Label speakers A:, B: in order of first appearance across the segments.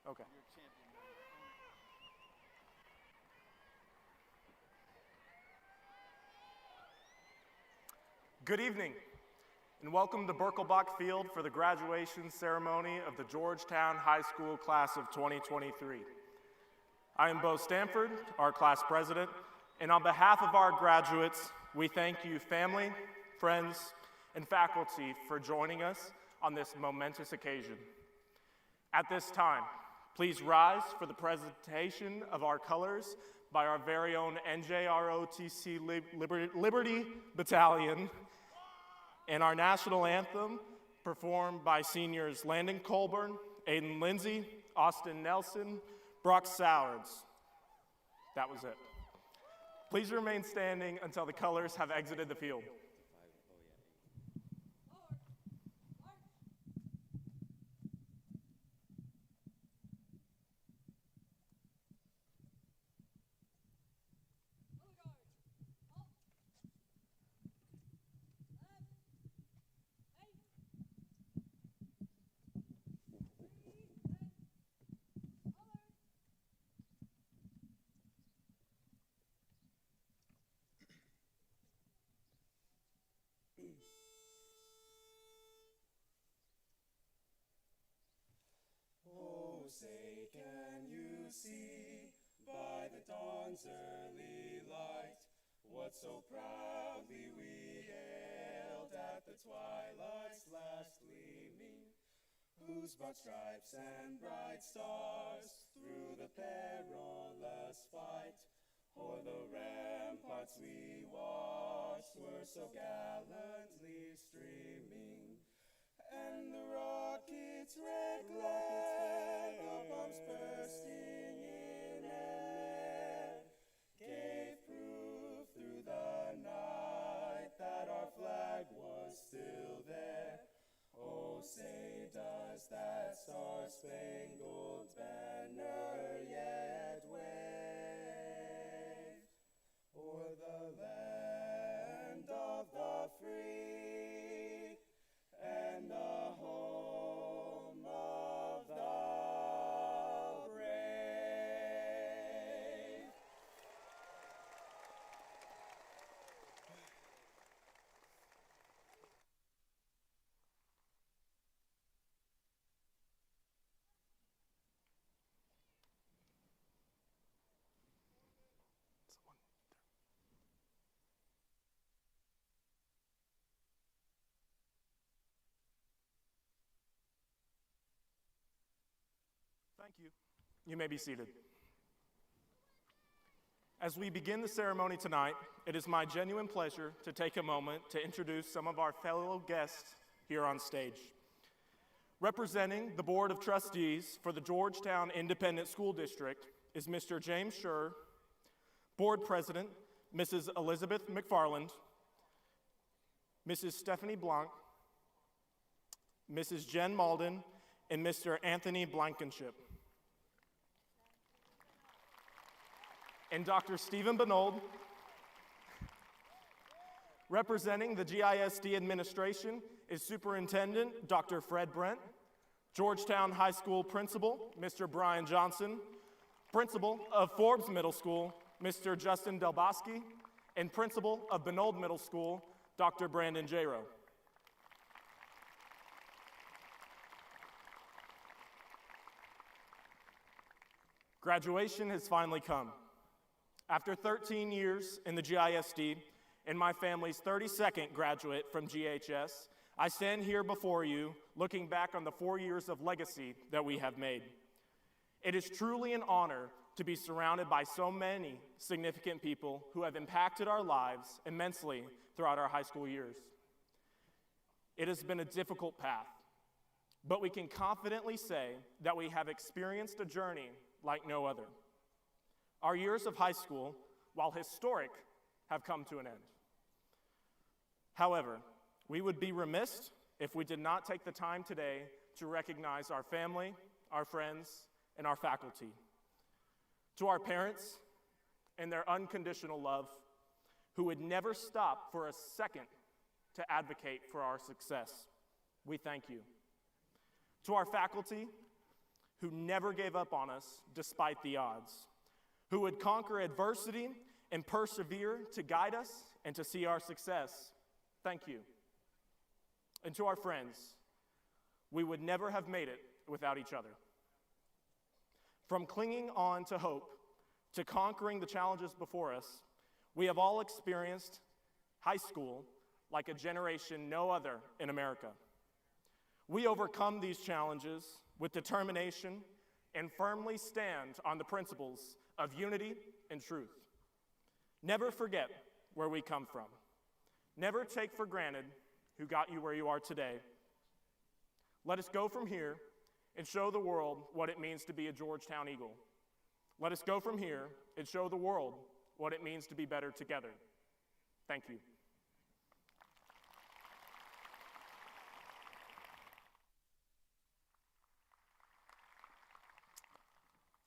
A: Okay. Good evening, and welcome to Birkelbach Field for the graduation ceremony of the Georgetown High School class of 2023. I am Bo Stanford, our class president, and on behalf of our graduates, we thank you, family, friends, and faculty for joining us on this momentous occasion. At this time, please rise for the presentation of our colors by our very own NJROTC Liberty Battalion, and our national anthem performed by seniors Landon Colburn, Aiden Lindsay, Austin Nelson, Brock Sowards. That was it. Please remain standing until the colors have exited the field.
B: Say, can you see by the dawn's early light what so proudly we hailed at the twilight's last gleaming, whose broad stripes and bright stars through the perilous fight o'er the ramparts we watched were so gallantly streaming, and the rocket's red glare, the bombs bursting in air, gave proof through the night that our flag was still there. Oh, say, does that star-spangled banner yet wave o'er the land of the free and the home of the brave?
A: Thank you. You may be seated. As we begin the ceremony tonight, it is my genuine pleasure to take a moment to introduce some of our fellow guests here on stage. Representing the Board of Trustees for the Georgetown Independent School District is Mr. James Schur, Board President, Mrs. Elizabeth McFarland, Mrs. Stephanie Blanc, Mrs. Jen Malden, and Mr. Anthony Blankenship. And Dr. Stephen Benold, representing the GISD administration is Superintendent Dr. Fred Brent, Georgetown High School Principal, Mr. Brian Johnson, Principal of Forbes Middle School, Mr. Justin Delbosky, and Principal of Benold Middle School, Dr. Brandon Jaro. Graduation has finally come. After 13 years in the GISD and my family's 32nd graduate from GHS, I stand here before you looking back on the 4 years of legacy that we have made. It is truly an honor to be surrounded by so many significant people who have impacted our lives immensely throughout our high school years. It has been a difficult path, but we can confidently say that we have experienced a journey like no other. Our years of high school, while historic, have come to an end. However, we would be remiss if we did not take the time today to recognize our family, our friends, and our faculty. To our parents and their unconditional love, who would never stop for a second to advocate for our success, we thank you. To our faculty, who never gave up on us despite the odds, who would conquer adversity and persevere to guide us and to see our success. Thank you. And to our friends, we would never have made it without each other. From clinging on to hope to conquering the challenges before us, we have all experienced high school like a generation no other in America. We overcome these challenges with determination and firmly stand on the principles of unity and truth. Never forget where we come from. Never take for granted who got you where you are today. Let us go from here and show the world what it means to be a Georgetown Eagle. Let us go from here and show the world what it means to be better together. Thank you.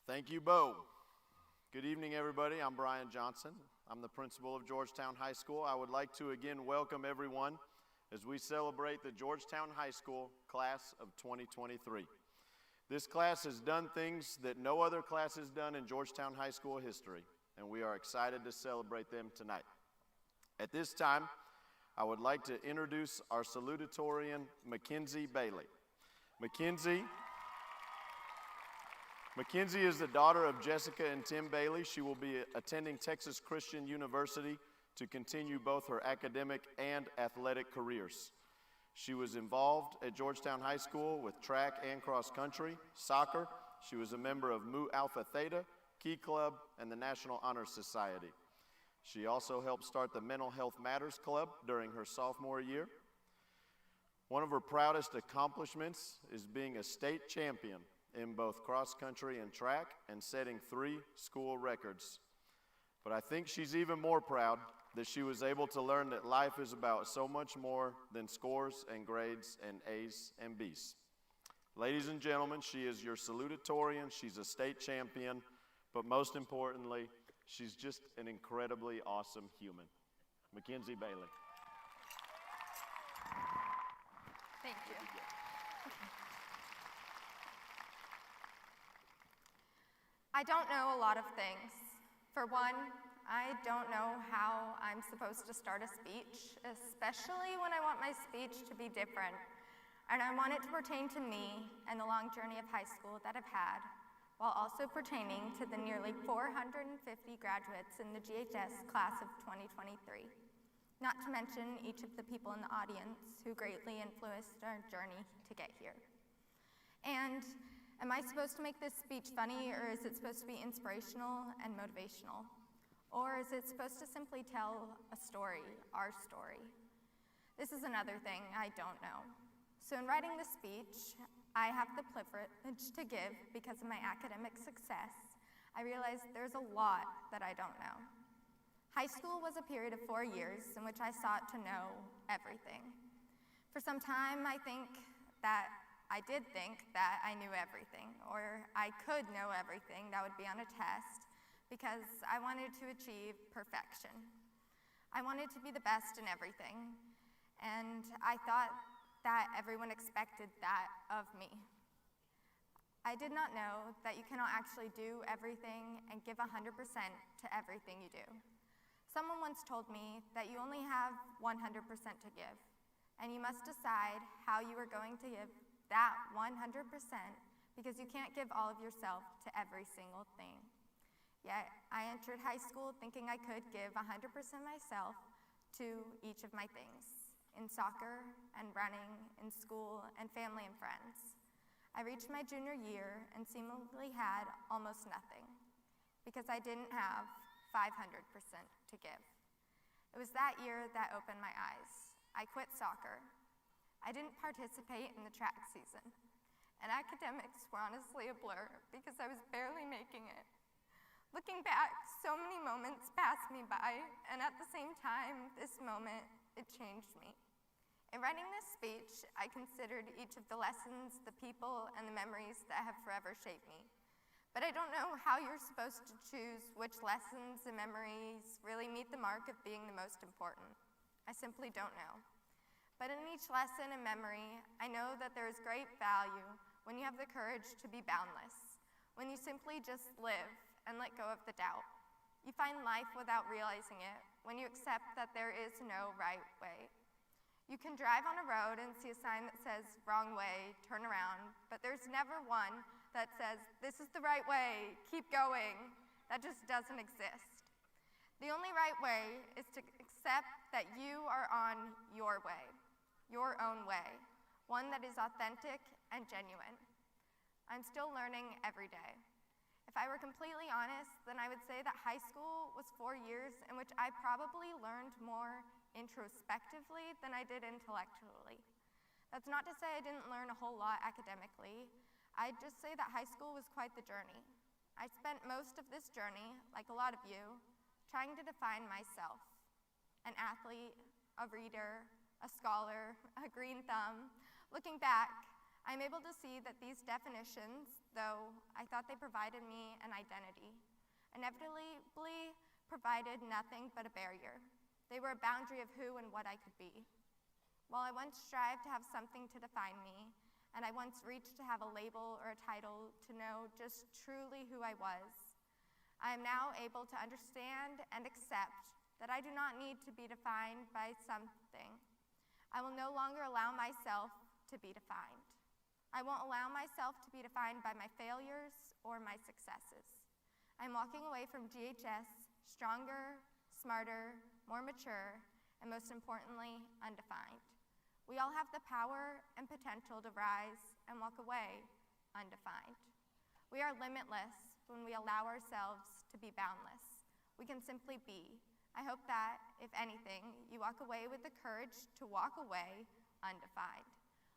C: Thank you, Bo. Good evening, everybody. I'm Brian Johnson. I'm the principal of Georgetown High School. I would like to again welcome everyone as we celebrate the Georgetown High School class of 2023. This class has done things that no other class has done in Georgetown High School history, and we are excited to celebrate them tonight. At this time, I would like to introduce our salutatorian, Mackenzie Bailey. Mackenzie is the daughter of Jessica and Tim Bailey. She will be attending Texas Christian University to continue both her academic and athletic careers. She was involved at Georgetown High School with track and cross country, soccer. She was a member of Mu Alpha Theta, Key Club, and the National Honor Society. She also helped start the Mental Health Matters Club during her sophomore year. One of her proudest accomplishments is being a state champion in both cross country and track and setting 3 school records. But I think she's even more proud that she was able to learn that life is about so much more than scores and grades and A's and B's. Ladies and gentlemen, she is your salutatorian, she's a state champion, but most importantly, she's just an incredibly awesome human. Mackenzie Bailey.
D: Thank you. I don't know a lot of things. For one, I don't know how I'm supposed to start a speech, especially when I want my speech to be different. And I want it to pertain to me and the long journey of high school that I've had, while also pertaining to the nearly 450 graduates in the GHS class of 2023. Not to mention each of the people in the audience who greatly influenced our journey to get here. And am I supposed to make this speech funny, or is it supposed to be inspirational and motivational? Or is it supposed to simply tell a story, our story? This is another thing I don't know. So in writing the speech, I have the privilege to give because of my academic success. I realized there's a lot that I don't know. High school was a period of 4 years in which I sought to know everything. For some time, I did think that I knew everything, or I could know everything that would be on a test, because I wanted to achieve perfection. I wanted to be the best in everything, and I thought that everyone expected that of me. I did not know that you cannot actually do everything and give 100% to everything you do. Someone once told me that you only have 100% to give, and you must decide how you are going to give that 100%, because you can't give all of yourself to every single thing. Yet, I entered high school thinking I could give 100% myself to each of my things, in soccer and running, in school, and family and friends. I reached my junior year and seemingly had almost nothing, because I didn't have 500% to give. It was that year that opened my eyes. I quit soccer. I didn't participate in the track season, and academics were honestly a blur because I was barely making it. Looking back, so many moments passed me by, and at the same time, this moment, it changed me. In writing this speech, I considered each of the lessons, the people, and the memories that have forever shaped me. But I don't know how you're supposed to choose which lessons and memories really meet the mark of being the most important. I simply don't know. But in each lesson and memory, I know that there is great value when you have the courage to be boundless, when you simply just live and let go of the doubt. You find life without realizing it when you accept that there is no right way. You can drive on a road and see a sign that says, wrong way, turn around, but there's never one that says, this is the right way, keep going. That just doesn't exist. The only right way is to accept that you are on your way, your own way, one that is authentic and genuine. I'm still learning every day. If I were completely honest, then I would say that high school was 4 years in which I probably learned more introspectively than I did intellectually. That's not to say I didn't learn a whole lot academically. I'd just say that high school was quite the journey. I spent most of this journey, like a lot of you, trying to define myself. An athlete, a reader, a scholar, a green thumb. Looking back, I'm able to see that these definitions, though I thought they provided me an identity, inevitably provided nothing but a barrier. They were a boundary of who and what I could be. While I once strived to have something to define me, and I once reached to have a label or a title to know just truly who I was, I am now able to understand and accept that I do not need to be defined by something. I will no longer allow myself to be defined. I won't allow myself to be defined by my failures or my successes. I'm walking away from GHS stronger, smarter, more mature, and most importantly, undefined. We all have the power and potential to rise and walk away undefined. We are limitless when we allow ourselves to be boundless. We can simply be. I hope that, if anything, you walk away with the courage to walk away undefined.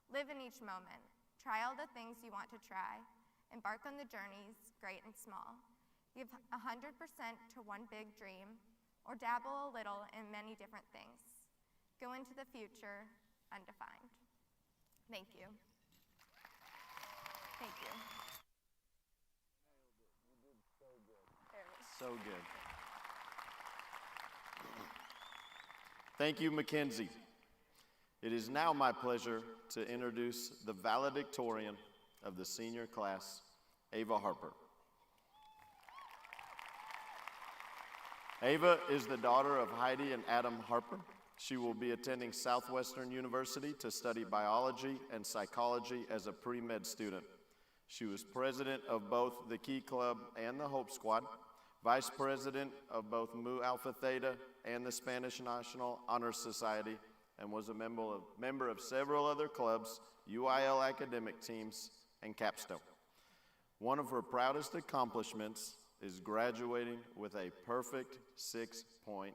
D: Live in each moment. Try all the things you want to try. Embark on the journeys, great and small. Give 100% to one big dream, or dabble a little in many different things. Go into the future undefined. Thank you. Thank you.
C: So good. Thank you, Mackenzie. It is now my pleasure to introduce the valedictorian of the senior class, Ava Harper. Ava is the daughter of Heidi and Adam Harper. She will be attending Southwestern University to study biology and psychology as a pre-med student. She was president of both the Key Club and the Hope Squad, vice president of both Mu Alpha Theta and the Spanish National Honor Society, and was a member of several other clubs, UIL academic teams, and Capstone. One of her proudest accomplishments is graduating with a perfect 6.0.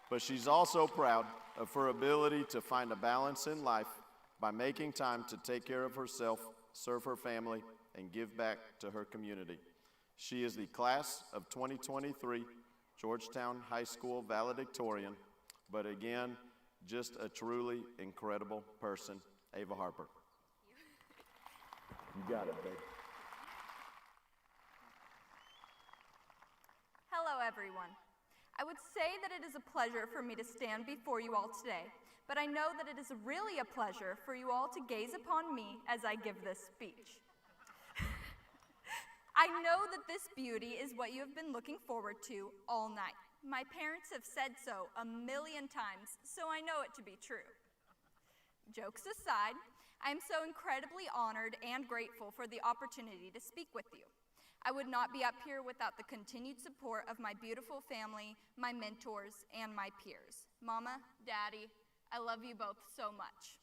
C: But she's also proud of her ability to find a balance in life by making time to take care of herself, serve her family, and give back to her community. She is the class of 2023 Georgetown High School valedictorian, but again, just a truly incredible person, Ava Harper. You got it, babe.
E: Hello, everyone. I would say that it is a pleasure for me to stand before you all today, but I know that it is really a pleasure for you all to gaze upon me as I give this speech. I know that this beauty is what you have been looking forward to all night. My parents have said so 1,000,000 times, so I know it to be true. Jokes aside, I am so incredibly honored and grateful for the opportunity to speak with you. I would not be up here without the continued support of my beautiful family, my mentors, and my peers. Mama, Daddy, I love you both so much.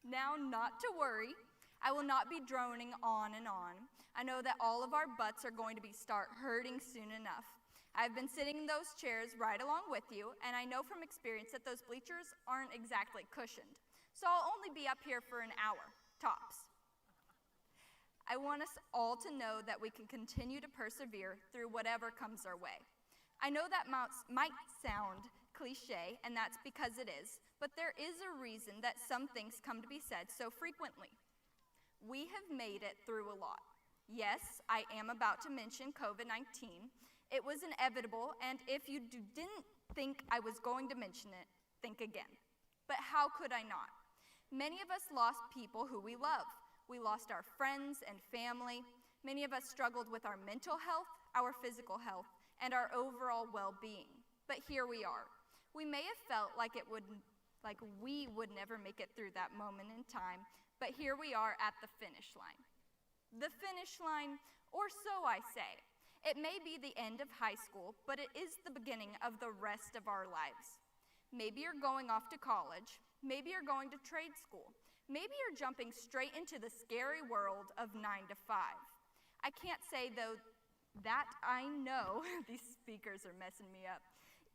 E: Now, not to worry, I will not be droning on and on. I know that all of our butts are going to start hurting soon enough. I've been sitting in those chairs right along with you, and I know from experience that those bleachers aren't exactly cushioned. So I'll only be up here for an hour, tops. I want us all to know that we can continue to persevere through whatever comes our way. I know that might sound cliche, and that's because it is, but there is a reason that some things come to be said so frequently. We have made it through a lot. Yes, I am about to mention COVID-19. It was inevitable, and if you didn't think I was going to mention it, think again. But how could I not? Many of us lost people who we love. We lost our friends and family. Many of us struggled with our mental health, our physical health, and our overall well-being. But here we are. We may have felt like we would never make it through that moment in time, but here we are at the finish line. The finish line, or so I say. It may be the end of high school, but it is the beginning of the rest of our lives. Maybe you're going off to college. Maybe you're going to trade school. Maybe you're jumping straight into the scary world of 9 to 5. I can't say, though, that I know these speakers are messing me up,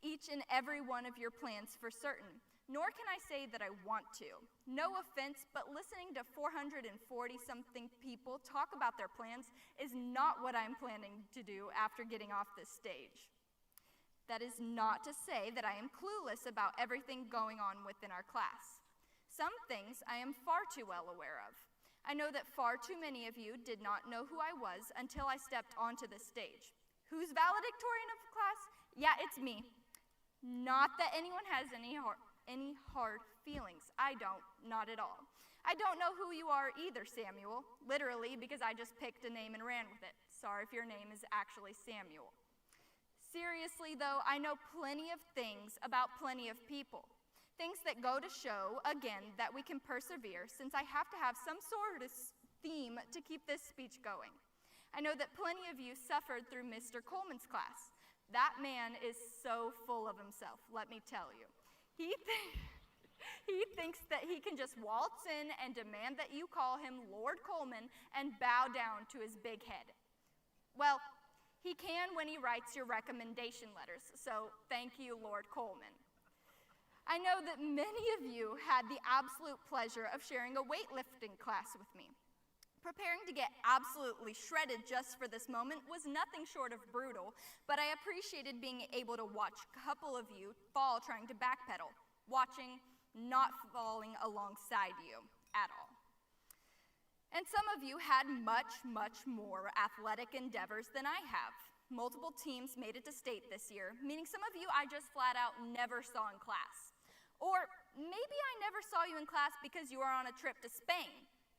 E: each and every one of your plans for certain, nor can I say that I want to. No offense, but listening to 440-something people talk about their plans is not what I'm planning to do after getting off this stage. That is not to say that I am clueless about everything going on within our class. Some things I am far too well aware of. I know that far too many of you did not know who I was until I stepped onto this stage. Who's valedictorian of the class? Yeah, it's me. Not that anyone has any hard feelings. I don't, not at all. I don't know who you are either, Samuel, literally because I just picked a name and ran with it. Sorry if your name is actually Samuel. Seriously though, I know plenty of things about plenty of people. Things that go to show, again, that we can persevere since I have to have some sort of theme to keep this speech going. I know that plenty of you suffered through Mr. Coleman's class. That man is so full of himself, let me tell you. He thinks that he can just waltz in and demand that you call him Lord Coleman and bow down to his big head. Well, he can when he writes your recommendation letters, so thank you, Lord Coleman. I know that many of you had the absolute pleasure of sharing a weightlifting class with me. Preparing to get absolutely shredded just for this moment was nothing short of brutal, but I appreciated being able to watch a couple of you fall trying to backpedal, watching, not falling alongside you at all. And some of you had much, much more athletic endeavors than I have. Multiple teams made it to state this year, meaning some of you I just flat out never saw in class. Or maybe I never saw you in class because you are on a trip to Spain.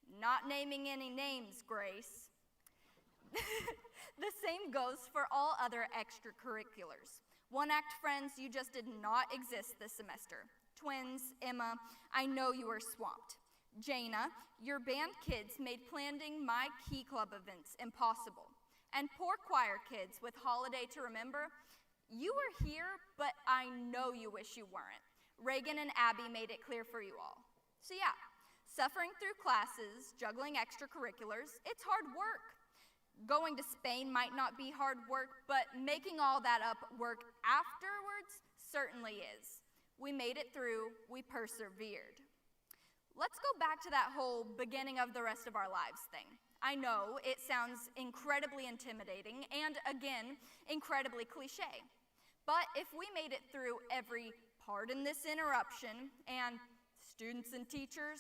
E: Not naming any names, Grace. The same goes for all other extracurriculars. One-act friends, you just did not exist this semester. Twins, Emma, I know you were swamped. Jana, your band kids made planning my Key Club events impossible. And poor choir kids with Holiday to Remember, you were here, but I know you wish you weren't. Reagan and Abby made it clear for you all. So yeah, suffering through classes, juggling extracurriculars, it's hard work. Going to Spain might not be hard work, but making all that up work afterwards certainly is. We made it through, we persevered. Let's go back to that whole beginning of the rest of our lives thing. I know it sounds incredibly intimidating and, again, incredibly cliche. But if we made it through every pardon this interruption, and students and teachers,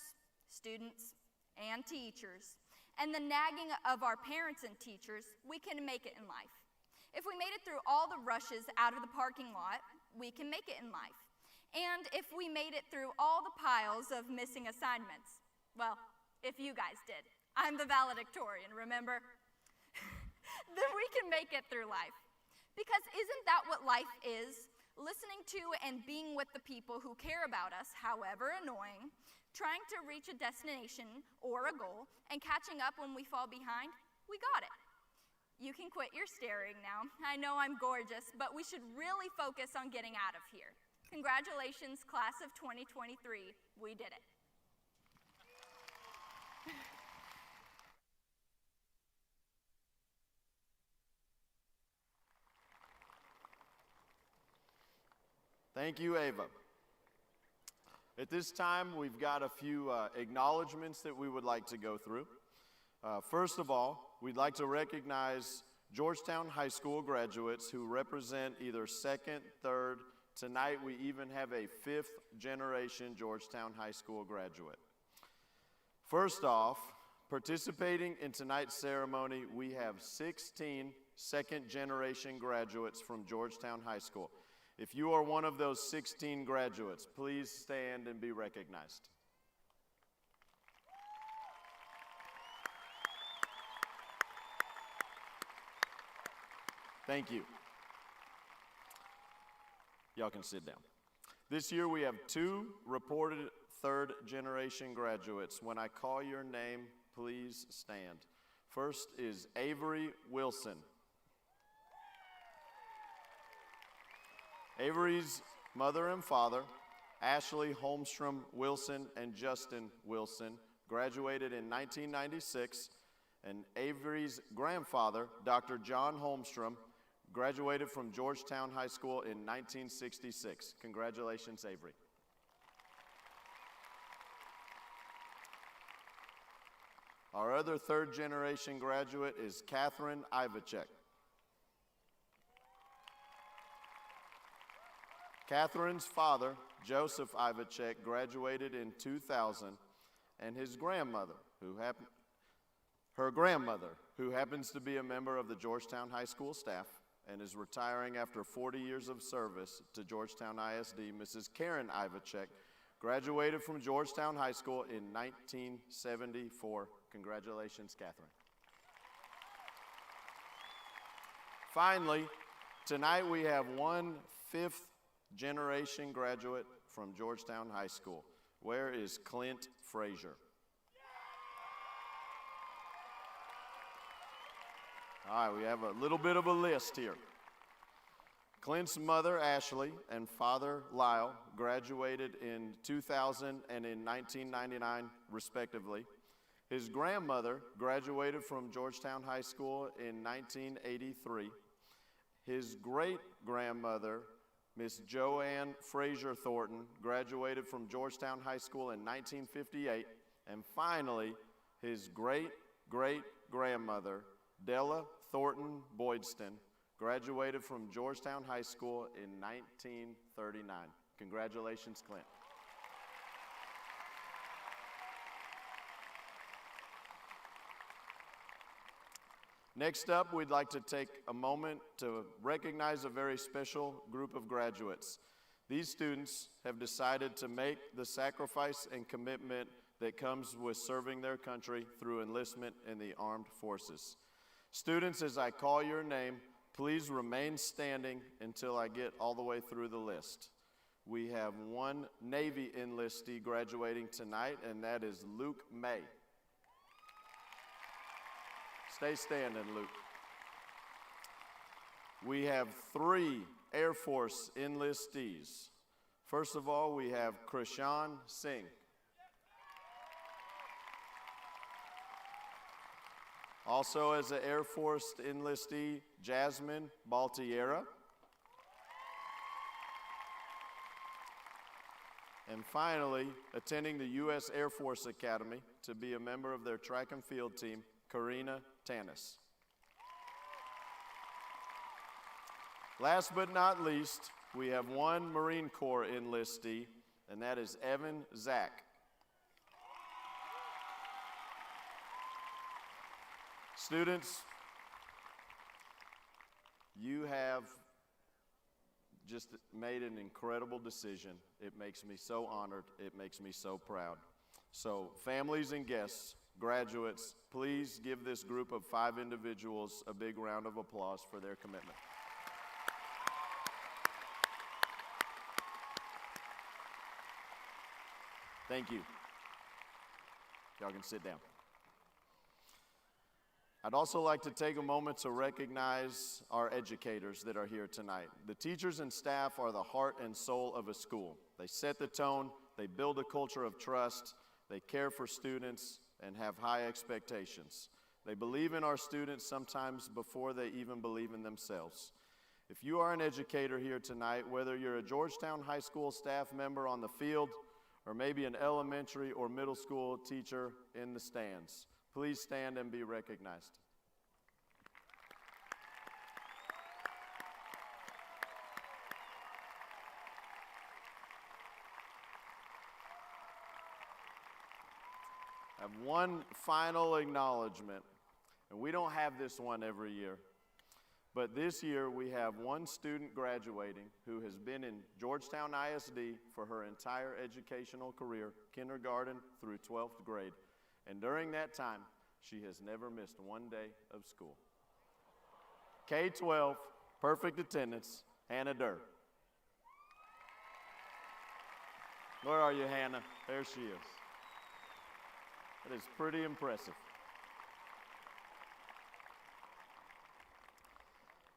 E: and the nagging of our parents and teachers, we can make it in life. If we made it through all the rushes out of the parking lot, we can make it in life. And if we made it through all the piles of missing assignments, well, if you guys did, I'm the valedictorian, remember? Then we can make it through life. Because isn't that what life is? Listening to and being with the people who care about us, however annoying, trying to reach a destination or a goal, and catching up when we fall behind, we got it. You can quit your staring now. I know I'm gorgeous, but we should really focus on getting out of here. Congratulations, class of 2023. We did it.
C: Thank you, Ava. At this time, we've got a few acknowledgments that we would like to go through. First of all, we'd like to recognize Georgetown High School graduates who represent either second, third, tonight we even have a fifth generation Georgetown High School graduate. First off, participating in tonight's ceremony, we have 16 second generation graduates from Georgetown High School. If you are one of those 16 graduates, please stand and be recognized. Thank you. Y'all can sit down. This year we have 2 reported third-generation graduates. When I call your name, please stand. First is Avery Wilson. Avery's mother and father, Ashley Holmstrom Wilson and Justin Wilson, graduated in 1996, and Avery's grandfather, Dr. John Holmstrom, graduated from Georgetown High School in 1966. Congratulations, Avery. Our other third-generation graduate is Catherine Ivacek. Catherine's father, Joseph Ivacek, graduated in 2000, and his grandmother, her grandmother, who happens to be a member of the Georgetown High School staff and is retiring after 40 years of service to Georgetown ISD, Mrs. Karen Ivacek, graduated from Georgetown High School in 1974. Congratulations, Catherine. Finally, tonight we have one fifth-generation graduate from Georgetown High School. Where is Clint Frazier? All right, we have a little bit of a list here. Clint's mother, Ashley, and father, Lyle, graduated in 2000 and in 1999, respectively. His grandmother graduated from Georgetown High School in 1983. His great-grandmother, Miss Joanne Frazier Thornton, graduated from Georgetown High School in 1958. And finally, his great-great-grandmother, Della Thornton Boydston, graduated from Georgetown High School in 1939. Congratulations, Clint. Next up, we'd like to take a moment to recognize a very special group of graduates. These students have decided to make the sacrifice and commitment that comes with serving their country through enlistment in the armed forces. Students, as I call your name, please remain standing until I get all the way through the list. We have one Navy enlistee graduating tonight, and that is Luke May. Stay standing, Luke. We have 3 Air Force enlistees. First of all, we have Krishan Singh. Also as an Air Force enlistee, Jasmine Baltiera. And finally, attending the U.S. Air Force Academy to be a member of their track and field team, Karina Tanis. Last but not least, we have one Marine Corps enlistee, and that is Evan Zach. Students, you have just made an incredible decision. It makes me so honored. It makes me so proud. So, families and guests, graduates, please give this group of 5 individuals a big round of applause for their commitment. Thank you. Y'all can sit down. I'd also like to take a moment to recognize our educators that are here tonight. The teachers and staff are the heart and soul of a school. They set the tone, they build a culture of trust, they care for students, and have high expectations. They believe in our students sometimes before they even believe in themselves. If you are an educator here tonight, whether you're a Georgetown High School staff member on the field, or maybe an elementary or middle school teacher in the stands, please stand and be recognized. I have one final acknowledgement, and we don't have this one every year, But this year we have one student graduating who has been in Georgetown ISD for her entire educational career, kindergarten through 12th grade. And during that time, she has never missed one day of school. K-12, perfect attendance, Hannah Durr. Where are you, Hannah? There she is. That is pretty impressive.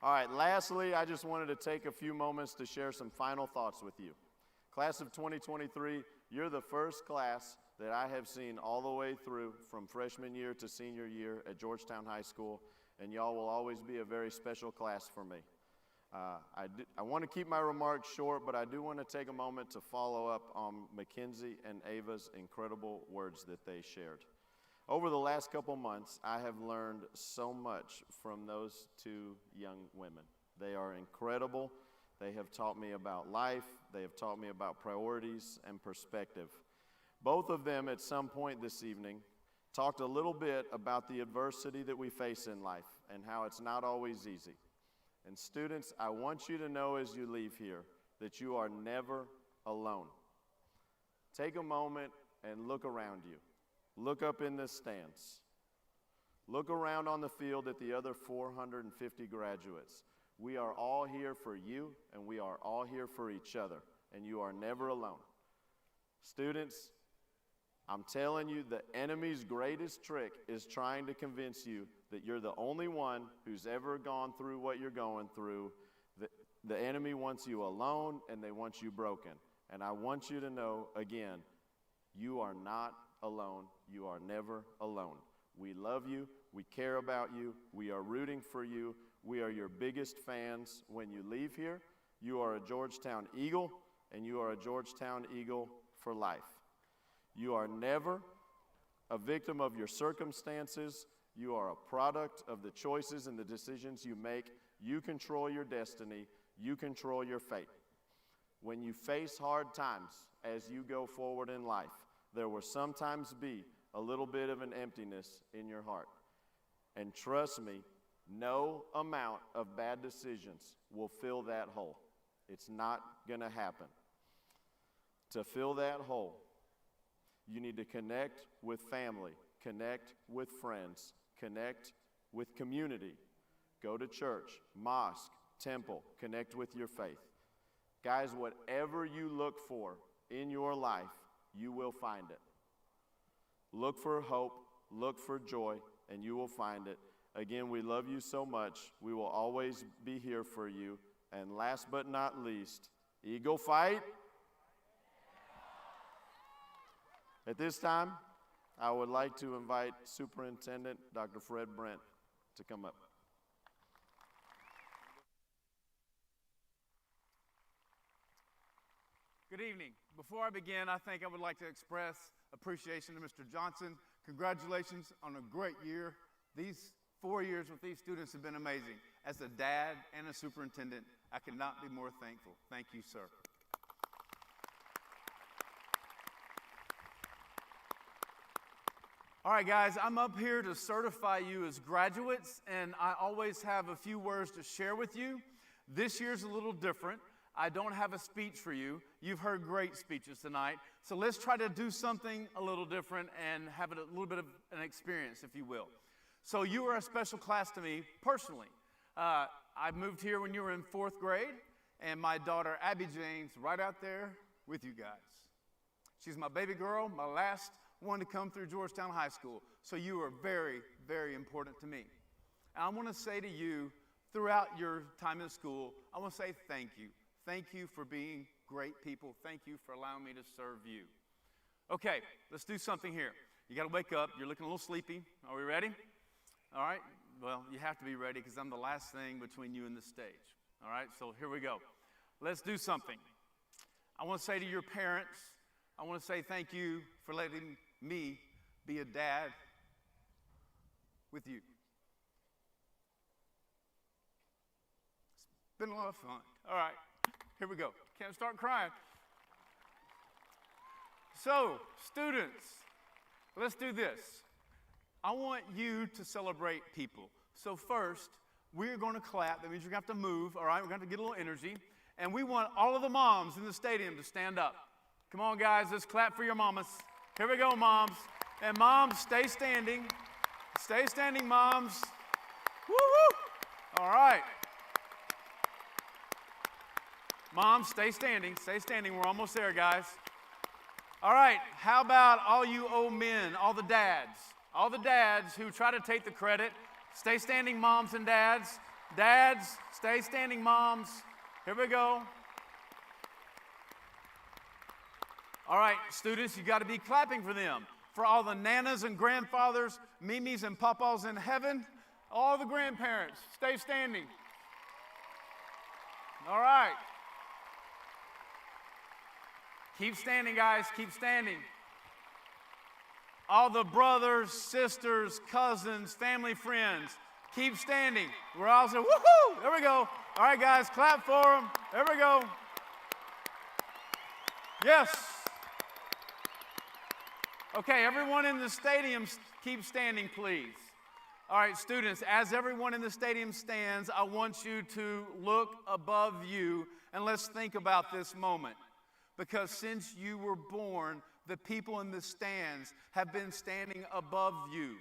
C: All right, lastly, I just wanted to take a few moments to share some final thoughts with you. Class of 2023, you're the first class that I have seen all the way through from freshman year to senior year at Georgetown High School, and y'all will always be a very special class for me. I want to keep my remarks short, but I do want to take a moment to follow up on Mackenzie and Ava's incredible words that they shared. Over the last couple months, I have learned so much from those two young women. They are incredible. They have taught me about life. They have taught me about priorities and perspective. Both of them at some point this evening talked a little bit about the adversity that we face in life and how it's not always easy. And students, I want you to know as you leave here that you are never alone. Take a moment and look around you. Look up in the stands. Look around on the field at the other 450 graduates. We are all here for you, and we are all here for each other, and you are never alone. Students, I'm telling you, the enemy's greatest trick is trying to convince you that you're the only one who's ever gone through what you're going through. The enemy wants you alone, and they want you broken. And I want you to know, again, you are not alone. You are never alone. We love you. We care about you. We are rooting for you. We are your biggest fans when you leave here. You are a Georgetown Eagle, and you are a Georgetown Eagle for life. You are never a victim of your circumstances. You are a product of the choices and the decisions you make. You control your destiny. You control your fate. When you face hard times as you go forward in life, there will sometimes be a little bit of an emptiness in your heart. And trust me, no amount of bad decisions will fill that hole. It's not going to happen. To fill that hole, you need to connect with family, connect with friends, connect with community. Go to church, mosque, temple, connect with your faith. Guys, whatever you look for in your life, you will find it. Look for hope, look for joy, and you will find it. Again, we love you so much. We will always be here for you. And last but not least, Eagle fight. At this time, I would like to invite Superintendent Dr. Fred Brent to come up.
F: Good evening. Before I begin, I think I would like to express appreciation to Mr. Johnson. Congratulations on a great year. These 4 years with these students have been amazing. As a dad and a superintendent, I could not be more thankful. Thank you, sir. All right, guys, I'm up here to certify you as graduates, and I always have a few words to share with you. This year's a little different. I don't have a speech for you. You've heard great speeches tonight. So let's try to do something a little different and have it a little bit of an experience, if you will. So you are a special class to me personally. I moved here when you were in 4th grade, and my daughter Abby Jane's right out there with you guys. She's my baby girl, my last one to come through Georgetown High School. So you are very, very important to me. And I want to say to you, throughout your time in school, I want to say thank you. Thank you for being great people. Thank you for allowing me to serve you. Okay, let's do something here. You got to wake up. You're looking a little sleepy. Are we ready? All right. Well, you have to be ready because I'm the last thing between you and the stage. All right, so here we go. Let's do something. I want to say to your parents, I want to say thank you for letting me be a dad with you. It's been a lot of fun. All right. Here we go. Can't start crying. So, students, let's do this. I want you to celebrate people. So first, we're going to clap. That means you're going to have to move, all right? We're going to get a little energy. And we want all of the moms in the stadium to stand up. Come on, guys, let's clap for your mamas. Here we go, moms. And moms, stay standing. Stay standing, moms. Woo-hoo! All right. Moms, stay standing. Stay standing. We're almost there, guys. All right. How about all you old men, all the dads who try to take the credit? Stay standing, moms and dads. Dads, stay standing, moms. Here we go. All right, students, you got to be clapping for them. For all the nanas and grandfathers, mimis and papas in heaven, all the grandparents, stay standing. All right. Keep standing, guys, keep standing. All the brothers, sisters, cousins, family, friends, keep standing. We're all saying, woohoo! There we go. All right, guys, clap for them. There we go. Yes. Okay, everyone in the stadium, keep standing, please. All right, students, as everyone in the stadium stands, I want you to look above you, and let's think about this moment. Because since you were born, the people in the stands have been standing above you.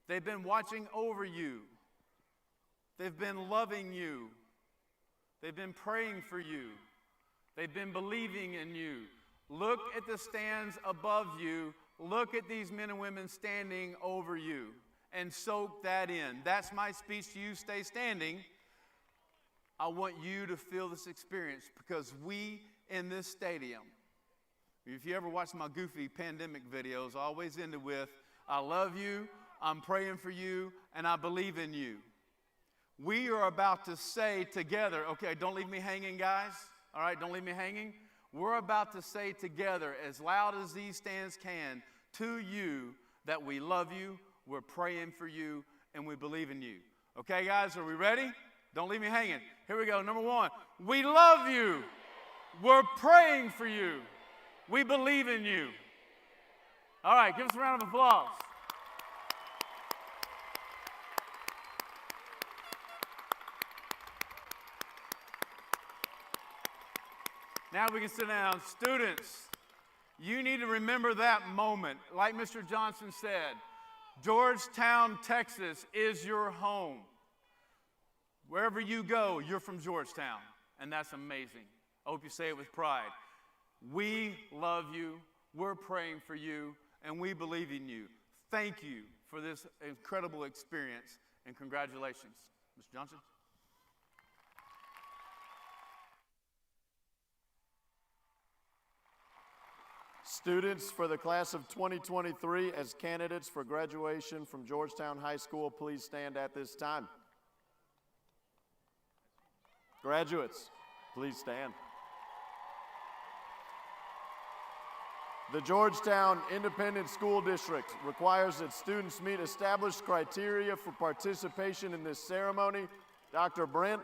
F: They've been watching over you. They've been loving you. They've been praying for you. They've been believing in you. Look at the stands above you. Look at these men and women standing over you and soak that in. That's my speech to you. Stay standing. I want you to feel this experience because we in this stadium, if you ever watch my goofy pandemic videos, I always end it with, I love you, I'm praying for you, and I believe in you. We are about to say together, okay, don't leave me hanging, guys. All right, don't leave me hanging. We're about to say together, as loud as these stands can, to you that we love you, we're praying for you, and we believe in you. Okay, guys, are we ready? Don't leave me hanging. Here we go. Number one, we love you. We're praying for you. We believe in you. All right, give us a round of applause. Now we can sit down. Students, you need to remember that moment. Like Mr. Johnson said, Georgetown, Texas is your home. Wherever you go, you're from Georgetown, and that's amazing. I hope you say it with pride. We love you, we're praying for you, and we believe in you. Thank you for this incredible experience, and congratulations. Mr. Johnson?
C: Students for the class of 2023 as candidates for graduation from Georgetown High School, please stand at this time. Graduates, please stand. The Georgetown Independent School District requires that students meet established criteria for participation in this ceremony. Dr. Brent,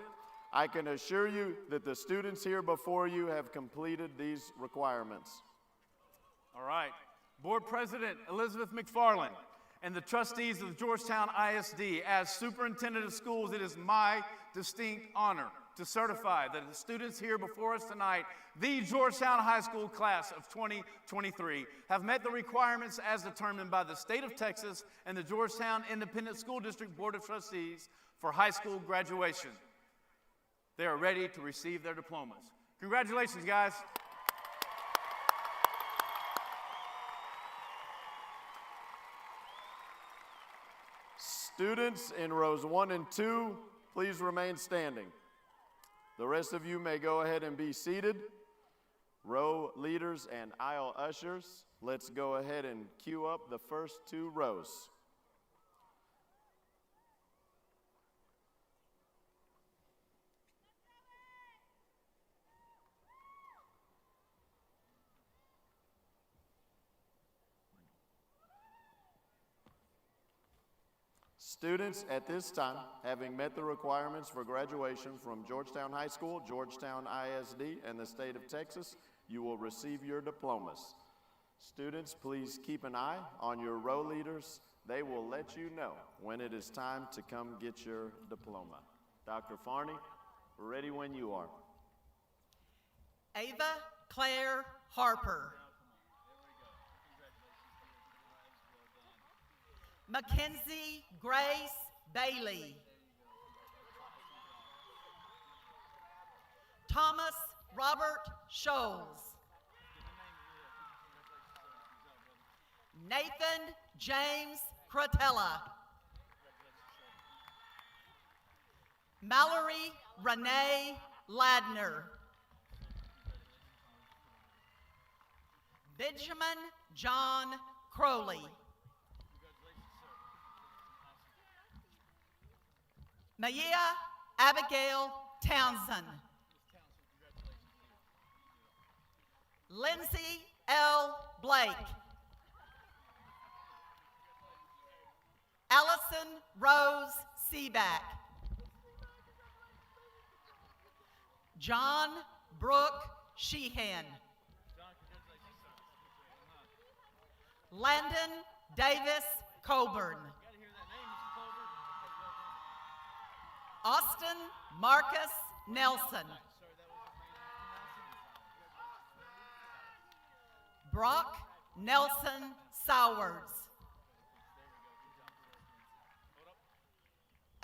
C: I can assure you that the students here before you have completed these requirements.
F: All right. Board President Elizabeth McFarland and the trustees of the Georgetown ISD, as superintendent of schools, it is my distinct honor to certify that the students here before us tonight, the Georgetown High School class of 2023, have met the requirements as determined by the state of Texas and the Georgetown Independent School District Board of Trustees for high school graduation. They are ready to receive their diplomas. Congratulations, guys.
C: Students in rows 1 and 2, please remain standing. The rest of you may go ahead and be seated. Row leaders and aisle ushers, let's go ahead and queue up the first 2 rows. Students at this time, having met the requirements for graduation from Georgetown High School, Georgetown ISD, and the state of Texas, you will receive your diplomas. Students, please keep an eye on your row leaders. They will let you know when it is time to come get your diploma. Dr. Farney, we're ready when you are.
G: Ava Claire Harper. Mackenzie Grace Bailey. Thomas Robert Scholes. Nathan James Cratella. Mallory Renee Ladner. Benjamin John Crowley. Maya Abigail Townsend. Lindsay L. Blake. Allison Rose Seaback. John Brooke Sheehan. Landon Davis Coburn. Austin Marcus Nelson. Brock Nelson Sowers.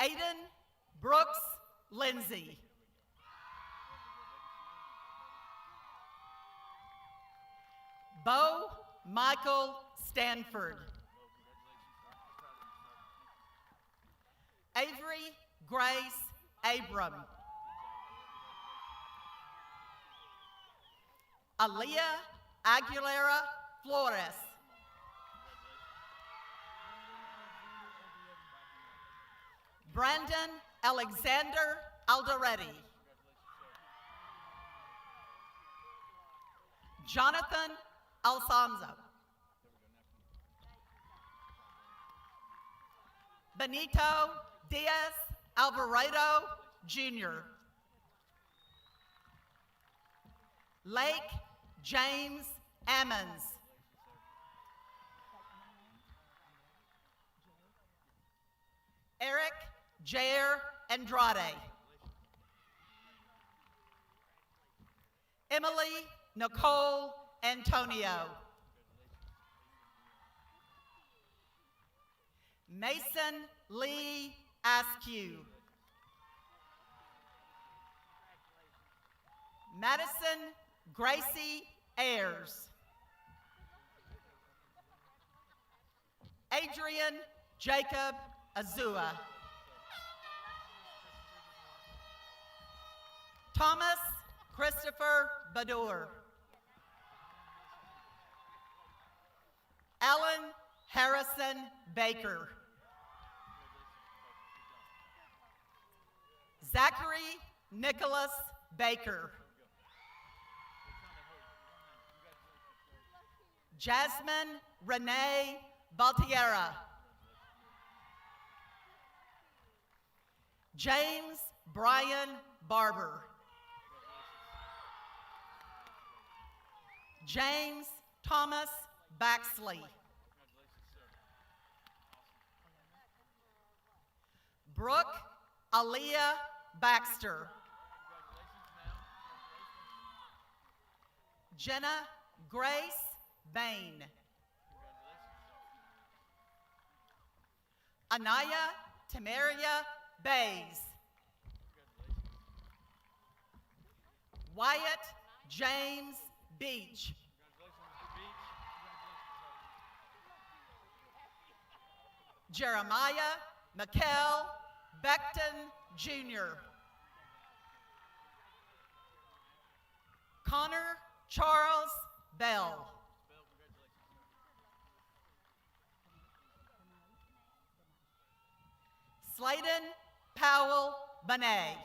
G: Aiden Brooks Lindsay. Bo Michael Stanford. Avery Grace Abram. Aaliyah Aguilera Flores. Brandon Alexander Alderetti. Jonathan Alfonso. Benito Diaz Alvarado Jr. Lake James Ammons. Eric Jair Andrade. Emily Nicole Antonio. Mason Lee Askew. Madison Gracie Ayers. Adrian Jacob Azua. Thomas Christopher Badur. Alan Harrison Baker. Zachary Nicholas Baker. Jasmine Renee Baltiera. James Brian Barber. James Thomas Baxley. Brooke Aaliyah Baxter. Jenna Grace Bain. Anaya Tamaria Bays. Wyatt James Beach. Jeremiah Mikkel Beckton Jr. Connor Charles Bell. Sladen Powell Bonet.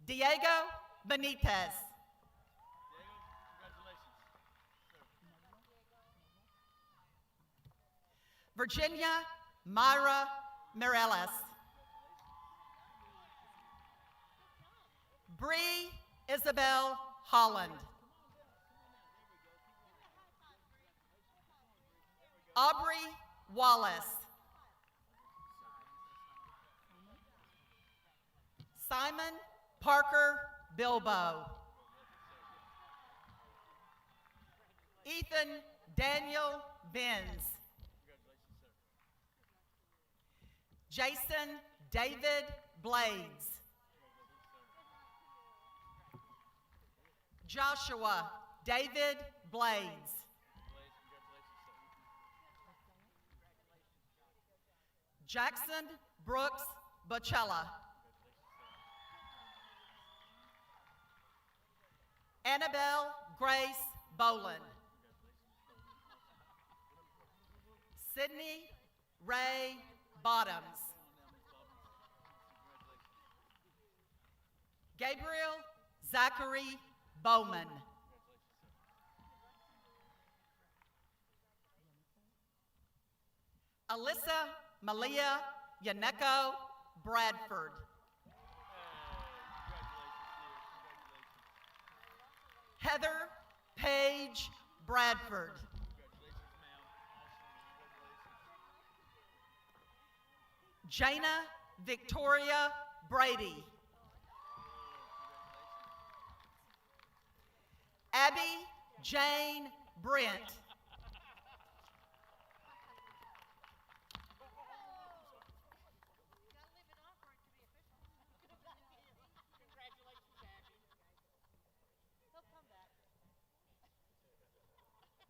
G: Diego Benitez. Virginia Myra Mireles. Bree Isabel Holland. Aubrey Wallace. Simon Parker Bilbo. Ethan Daniel Benz. Jason David Blades. Joshua David Blades. Jackson Brooks Bocella. Annabelle Grace Boland. Sydney Ray Bottoms. Gabriel Zachary Bowman. Alyssa Malia Yaneko Bradford. Heather Paige Bradford. Jana Victoria Brady. Abby Jane Brent.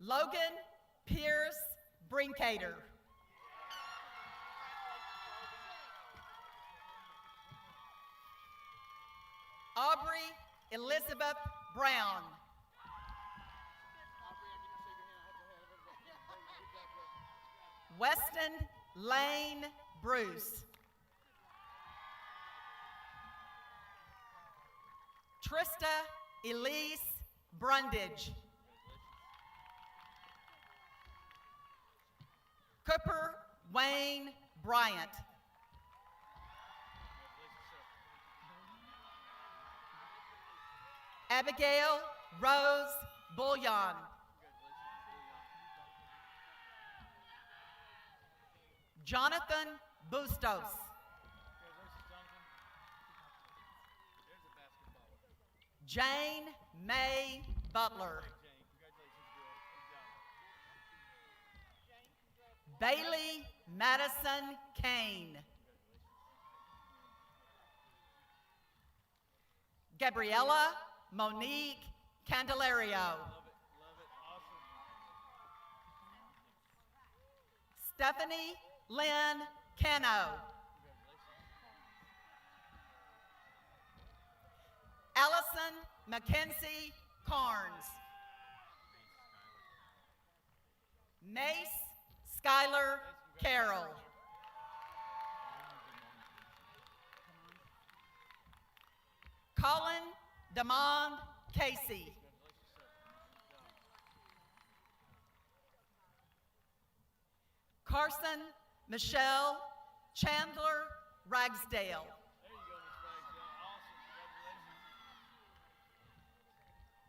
G: Logan Pierce Brinkater. Aubrey Elizabeth Brown. Weston Lane Bruce. Trista Elise Brundage. Cooper Wayne Bryant. Abigail Rose Bullion. Jonathan Bustos. Jane May Butler. Bailey Madison Kane. Gabriella Monique Candelario. Stephanie Lynn Cano. Allison Mackenzie Carnes. Mace Skylar Carroll. Colin Demond Casey. Carson Michelle Chandler Ragsdale.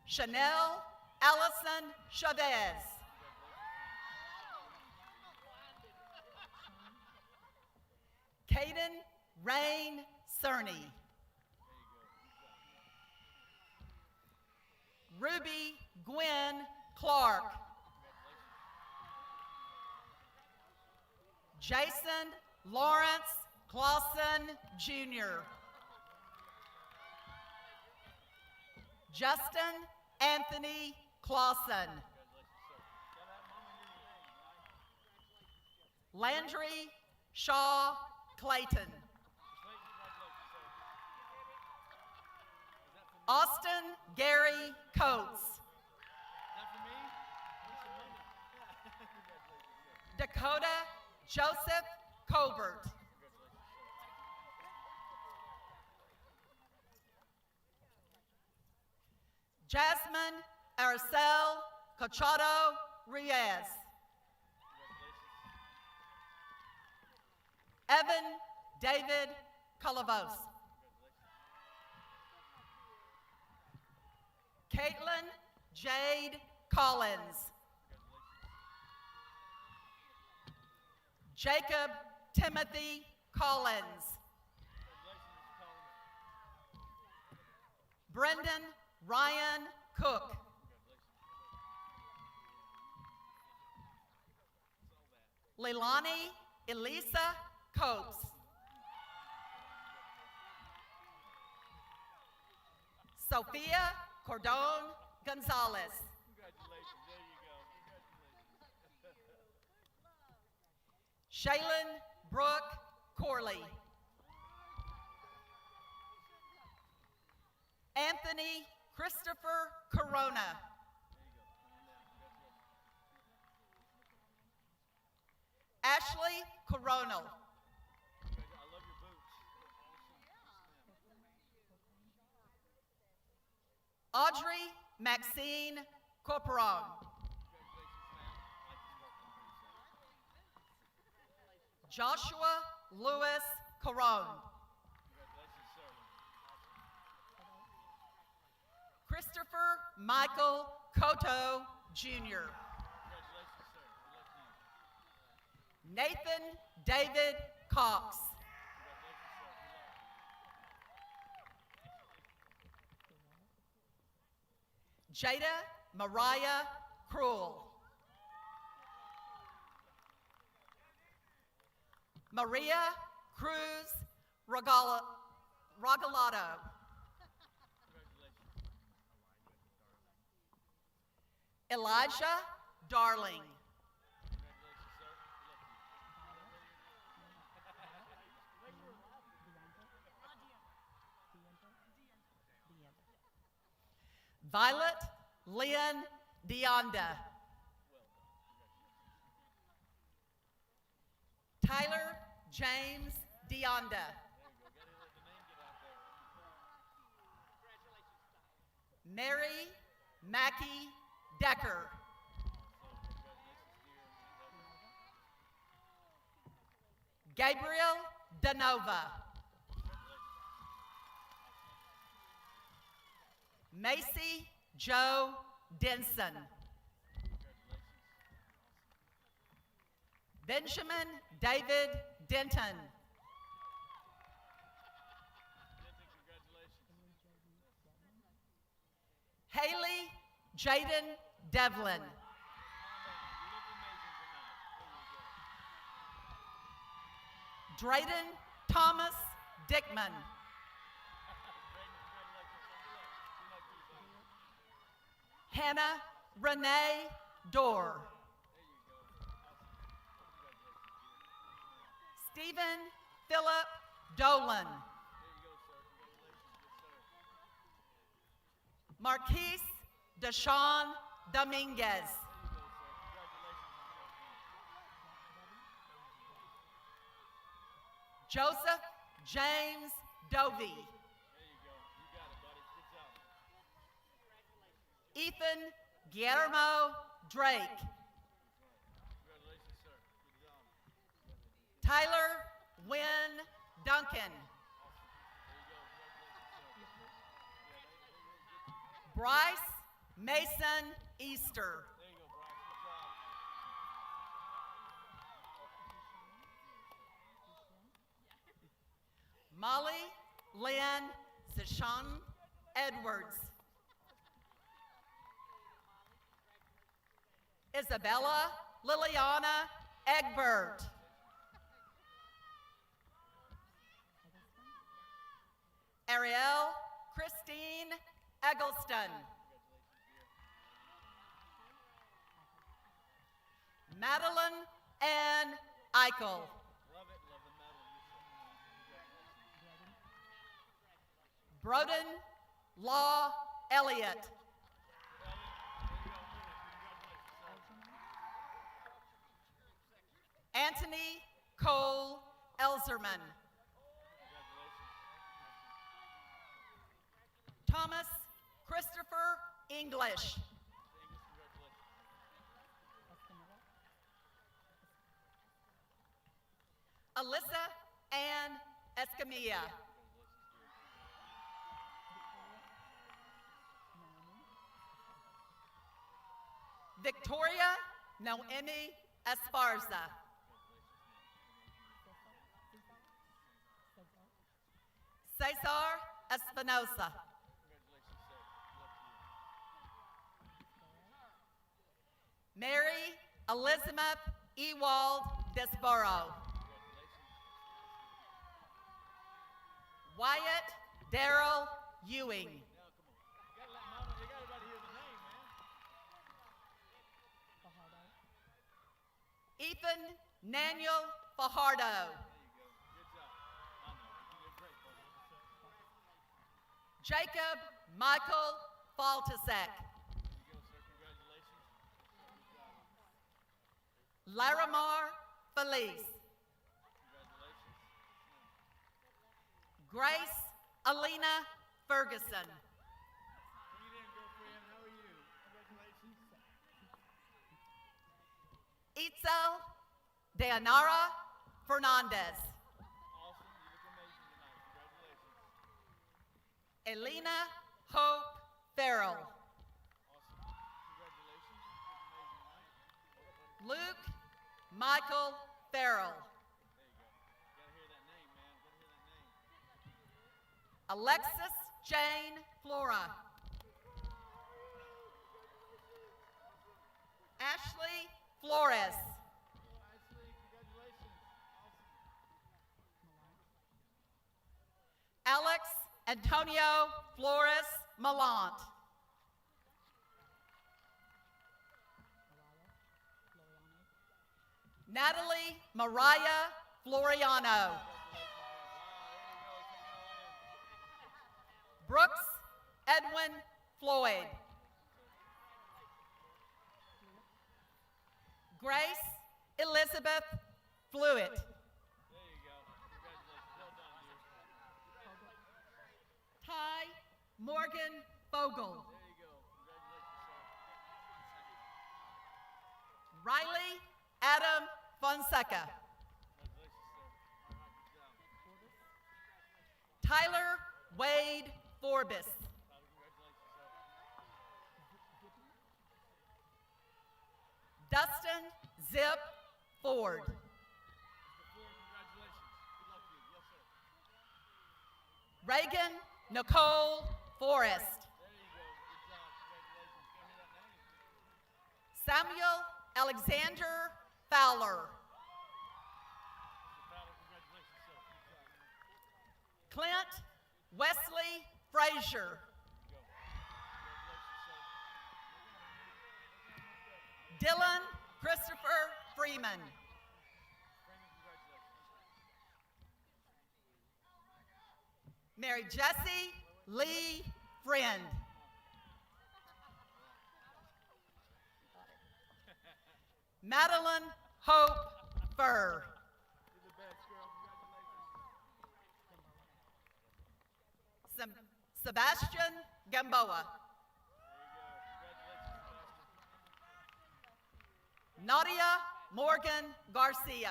G: Chanel Allison Chavez. Caden Rain Cerny. Ruby Gwen Clark. Jason Lawrence Clausen Jr. Justin Anthony Clausen. Landry Shaw Clayton. Austin Gary Coates. Dakota Joseph Colbert. Jasmine Aracel Cochado Reyes. Evan David Calavos. Caitlin Jade Collins. Jacob Timothy Collins. Brendan Ryan Cook. Leilani Elisa Copes. Sophia Cordon Gonzalez. Shaylin Brooke Corley. Anthony Christopher Corona. Ashley Coronel. Audrey Maxine Corporon. Joshua Lewis Caron. Christopher Michael Cotto Jr. Nathan David Cox. Jada Mariah Cruel. Maria Cruz Regalado. Elijah Darling. Violet Lynn Deonda. Tyler James Deonda. Mary Mackey Decker. Gabriel Danova. Macy Joe Denson. Benjamin David Denton. Haley Jaden Devlin. Drayden Thomas Dickman. Hannah Renee Dorr. Stephen Philip Dolan. Marquise Deshawn Dominguez. Joseph James Dovey. Ethan Guillermo Drake. Tyler Wynn Duncan. Bryce Mason Easter. Molly Lynn Zishan Edwards. Isabella Liliana Egbert. Ariel Christine Eggleston. Madeline Ann Eichel. Broden Law Elliott. Anthony Cole Elzerman. Thomas Christopher English. Alyssa Ann Escamilla. Victoria Noemi Esparza. Cesar Espinosa. Mary Elizabeth Ewald Desborough. Wyatt Darrell Ewing. Ethan Daniel Fajardo. Jacob Michael Faltasek. Larimar Felice. Grace Alina Ferguson. Itzel Dayanara Fernandez. Elena Hope Farrell. Luke Michael Farrell. Alexis Jane Flora. Ashley Flores. Alex Antonio Flores Malant. Natalie Mariah Floriano. Brooks Edwin Floyd. Grace Elizabeth Fluitt. Ty Morgan Fogle. Riley Adam Fonseca. Tyler Wade Forbes. Dustin Zip Ford. Reagan Nicole Forrest. Samuel Alexander Fowler. Clint Wesley Frazier. Dylan Christopher Freeman. Mary Jessie Lee Friend. Madeline Hope Furr. Sebastian Gamboa. Nadia Morgan Garcia.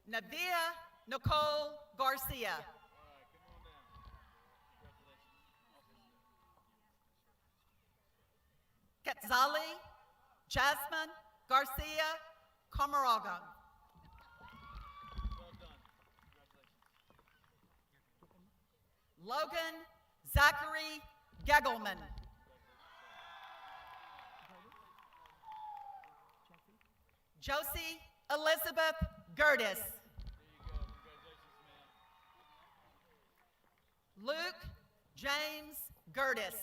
G: Navia Nicole Garcia. Quetzali Jasmine Garcia Camaraga. Logan Zachary Gegelman. Josie Elizabeth Gertis. Luke James Gertis.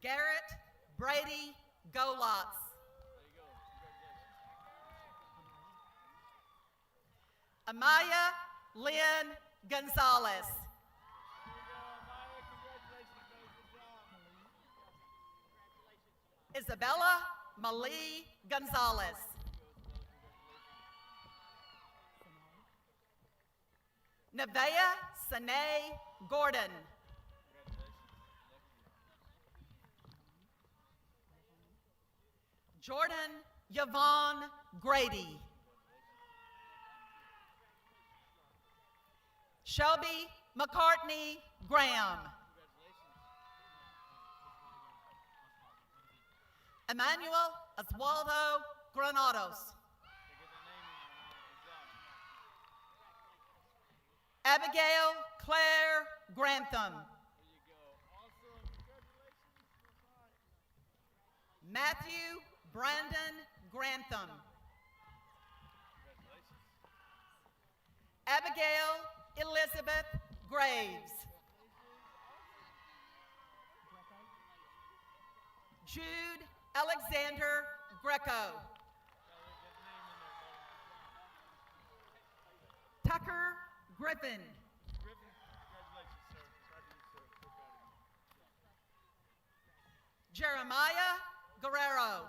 G: Garrett Brady Golotz. Amaya Lynn Gonzalez. Isabella Malie Gonzalez. Nevaeh Sanae Gordon. Jordan Yvonne Grady. Shelby McCartney Graham. Emmanuel Oswaldo Granados. Abigail Claire Grantham. Matthew Brandon Grantham. Abigail Elizabeth Graves. Jude Alexander Greco. Tucker Griffin. Jeremiah Guerrero.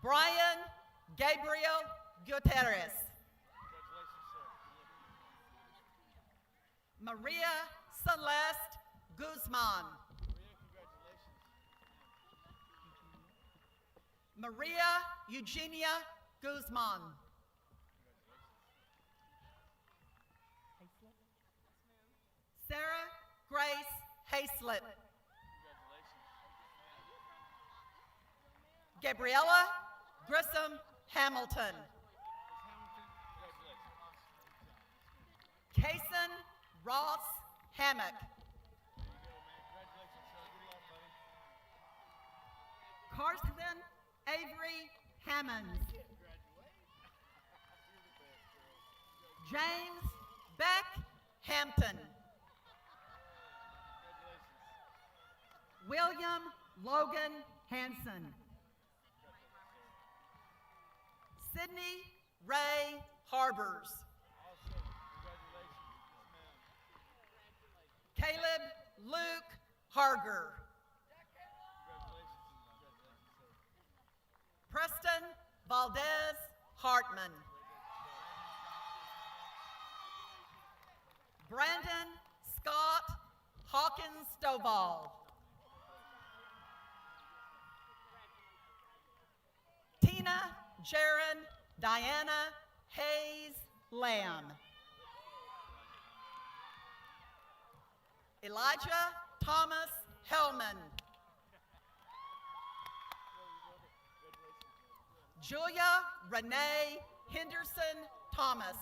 G: Brian Gabriel Gutierrez. Maria Celeste Guzman. Maria Eugenia Guzman. Sarah Grace Hayslip. Gabriella Grissom Hamilton. Kason Ross Hammock. Carson Avery Hammonds. James Beck Hampton. William Logan Hanson. Sydney Ray Harbers. Caleb Luke Harger. Preston Valdez Hartman. Brandon Scott Hawkins Stovall. Tina Jaron Diana Hayes Lamb. Elijah Thomas Hellman. Julia Renee Henderson Thomas.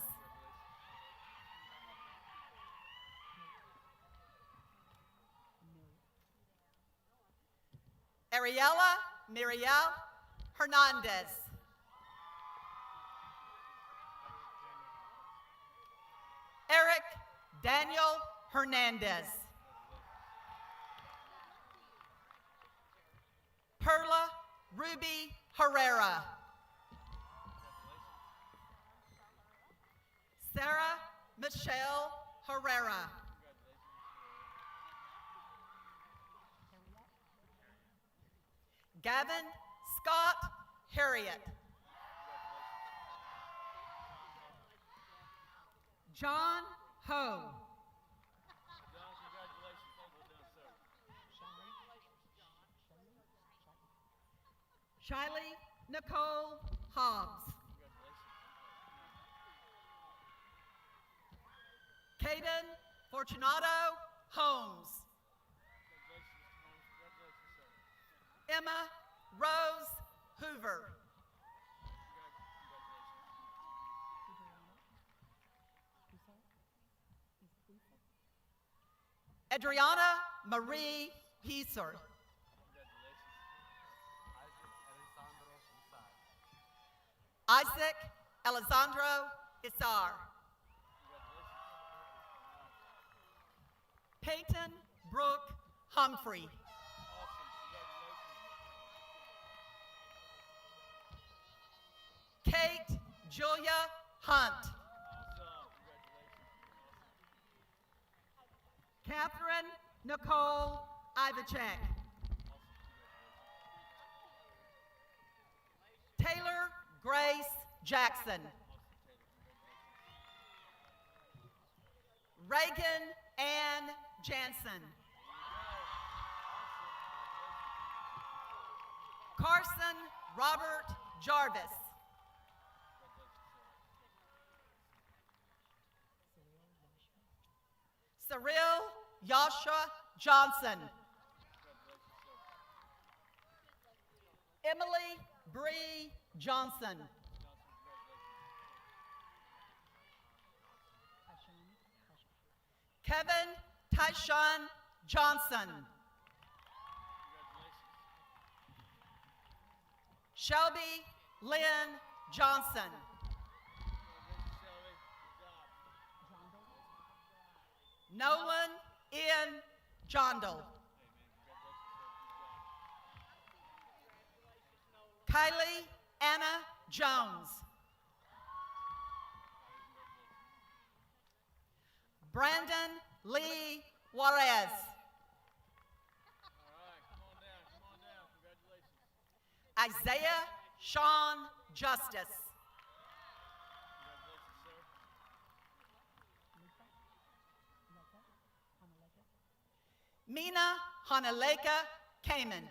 G: Ariella Miriel Hernandez. Eric Daniel Hernandez. Perla Ruby Herrera. Sarah Michelle Herrera. Gavin Scott Harriet. John Ho. Shiley Nicole Hobbs. Caden Fortunato Holmes. Emma Rose Hoover. Adriana Marie Heiser. Isaac Alessandro Isar. Peyton Brooke Humphrey. Kate Julia Hunt. Catherine Nicole Ivacek. Taylor Grace Jackson. Reagan Ann Jansen. Carson Robert Jarvis. Cyril Yasha Johnson. Emily Bree Johnson. Kevin Tyshawn Johnson. Shelby Lynn Johnson. Nolan N. Jondal. Kylie Anna Jones. Brandon Lee Juarez. Isaiah Sean Justice. Mina Hanaleka Kamen.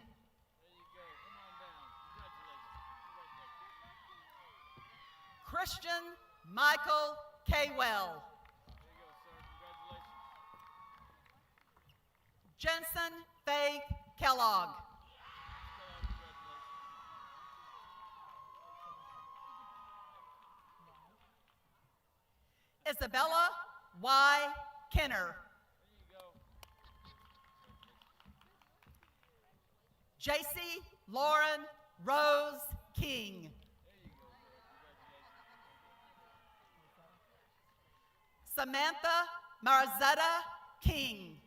G: Christian Michael Kaywell. Jensen Faith Kellogg. Isabella Y. Kenner. JC Lauren Rose King. Samantha Marzetta King.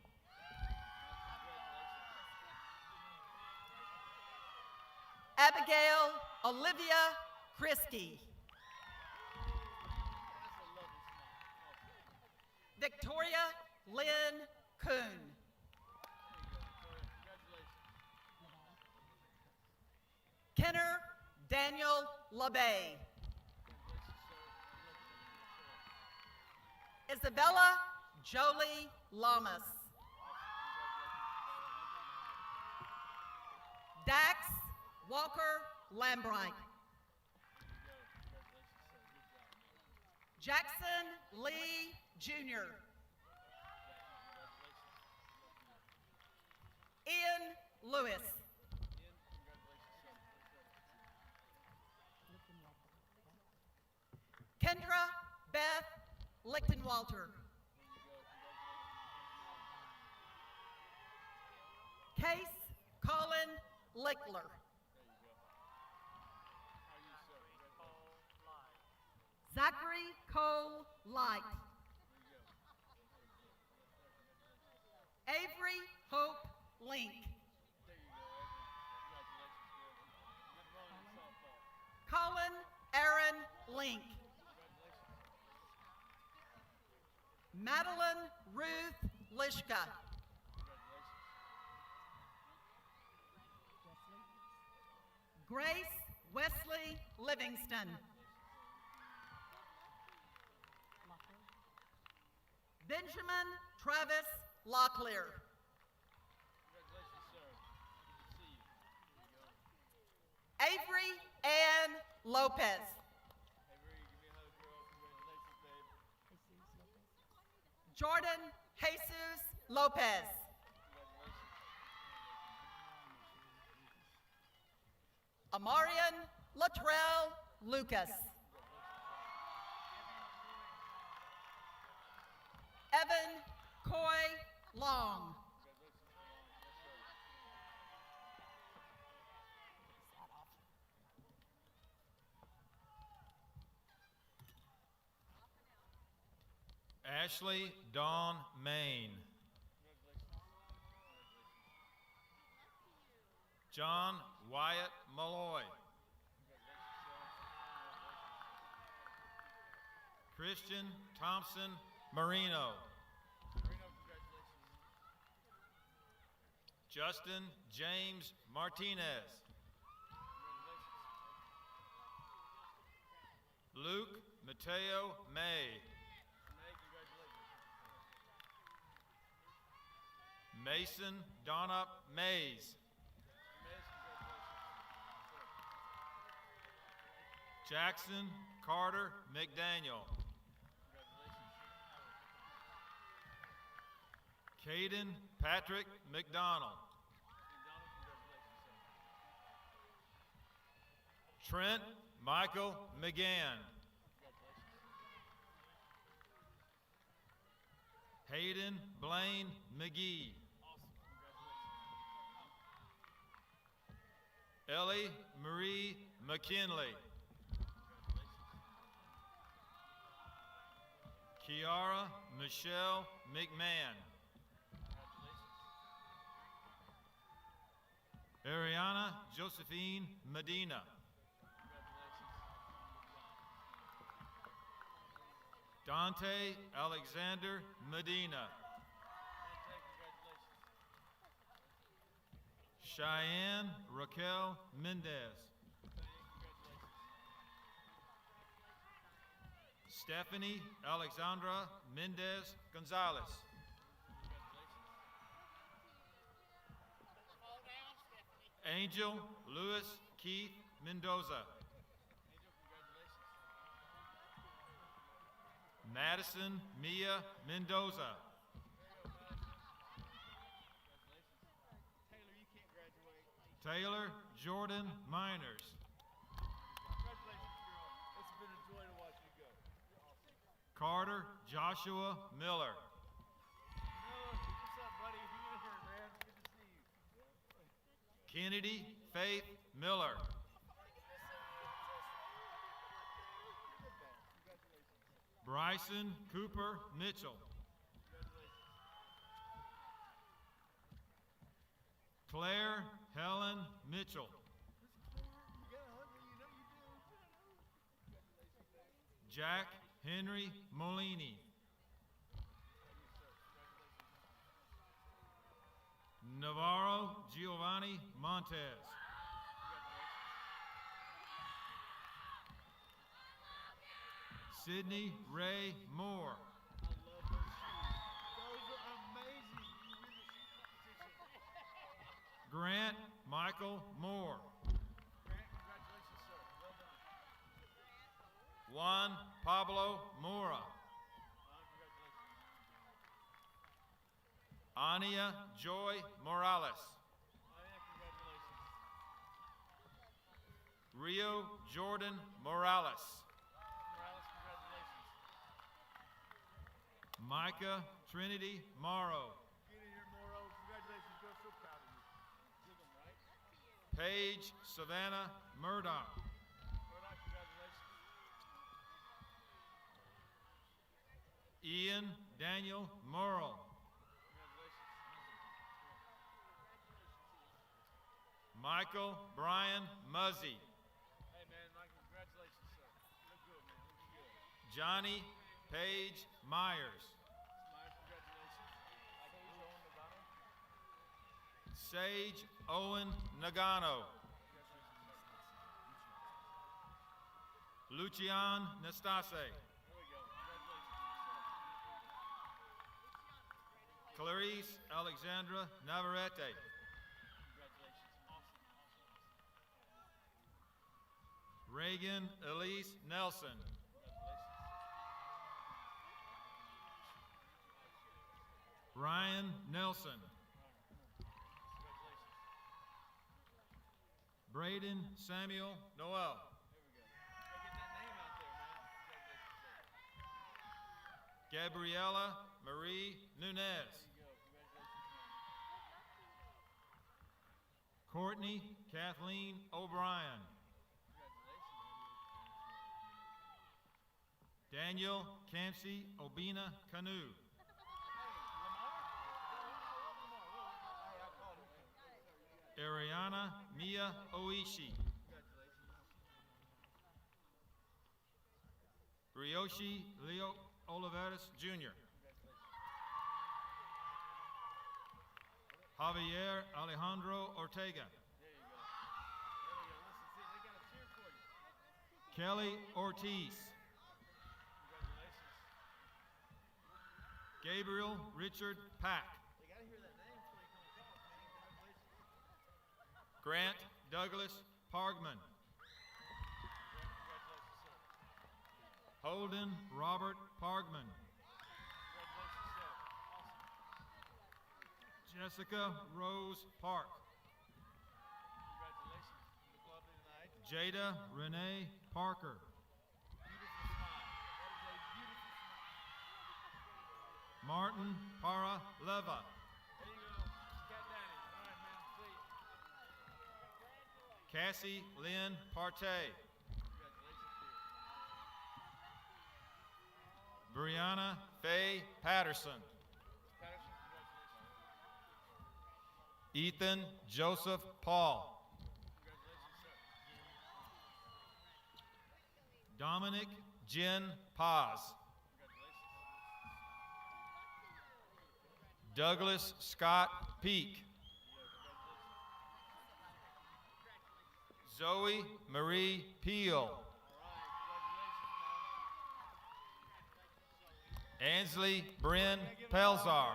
G: Abigail Olivia Kriski. Victoria Lynn Kuhn. Kenner Daniel LaBay. Isabella Jolie Lamas. Dax Walker Lambright. Jackson Lee Jr. Ian Lewis. Kendra Beth Lichtenwalter. Case Colin Lickler. Zachary Cole Light. Avery Hope Link. Colin Aaron Link. Madeline Ruth Lishka. Grace Wesley Livingston. Benjamin Travis Locklear. Avery Ann Lopez. Jordan Jesus Lopez. Amarian Latrell Lucas. Evan Coy Long.
H: Ashley Dawn Main. John Wyatt Malloy. Christian Thompson Marino. Justin James Martinez. Luke Mateo May. Mason Donna Mays. Jackson Carter McDaniel. Caden Patrick McDonald. Trent Michael McGann. Hayden Blaine McGee. Ellie Marie McKinley. Kiara Michelle McMahon. Ariana Josephine Medina. Dante Alexander Medina. Cheyenne Raquel Mendez. Stephanie Alexandra Mendez Gonzalez. Angel Louis Keith Mendoza. Madison Mia Mendoza. Taylor Jordan Miners. Carter Joshua Miller. Kennedy Faith Miller. Bryson Cooper Mitchell. Claire Helen Mitchell. Jack Henry Molini. Navarro Giovanni Montez. Sydney Ray Moore. Grant Michael Moore. Juan Pablo Mora. Ania Joy Morales. Rio Jordan Morales. Micah Trinity Morrow. Paige Savannah Murdoch. Ian Daniel Morrill. Michael Brian Muzzy.
F: Hey man, Michael, congratulations, sir. You look good, man. Looking good.
H: Johnny Page Myers. Sage Owen Nagano. Lucian Nastase. Clarice Alexandra Navarrete. Reagan Elise Nelson. Ryan Nelson. Braden Samuel Noel. Gabriella Marie Nunez. Courtney Kathleen O'Brien. Daniel Campsey Obina Canoe. Ariana Mia Oishi. Ryoshi Leo Oliveras Jr. Javier Alejandro Ortega. Kelly Ortiz. Gabriel Richard Pack. Grant Douglas Pargman. Holden Robert Pargman. Jessica Rose Park. Jada Renee Parker. Martin Para Leva. Cassie Lynn Partey. Brianna Faye Patterson. Ethan Joseph Paul. Dominic Jen Paz. Douglas Scott Peak. Zoe Marie Peel. Ansley Bryn Pelzar.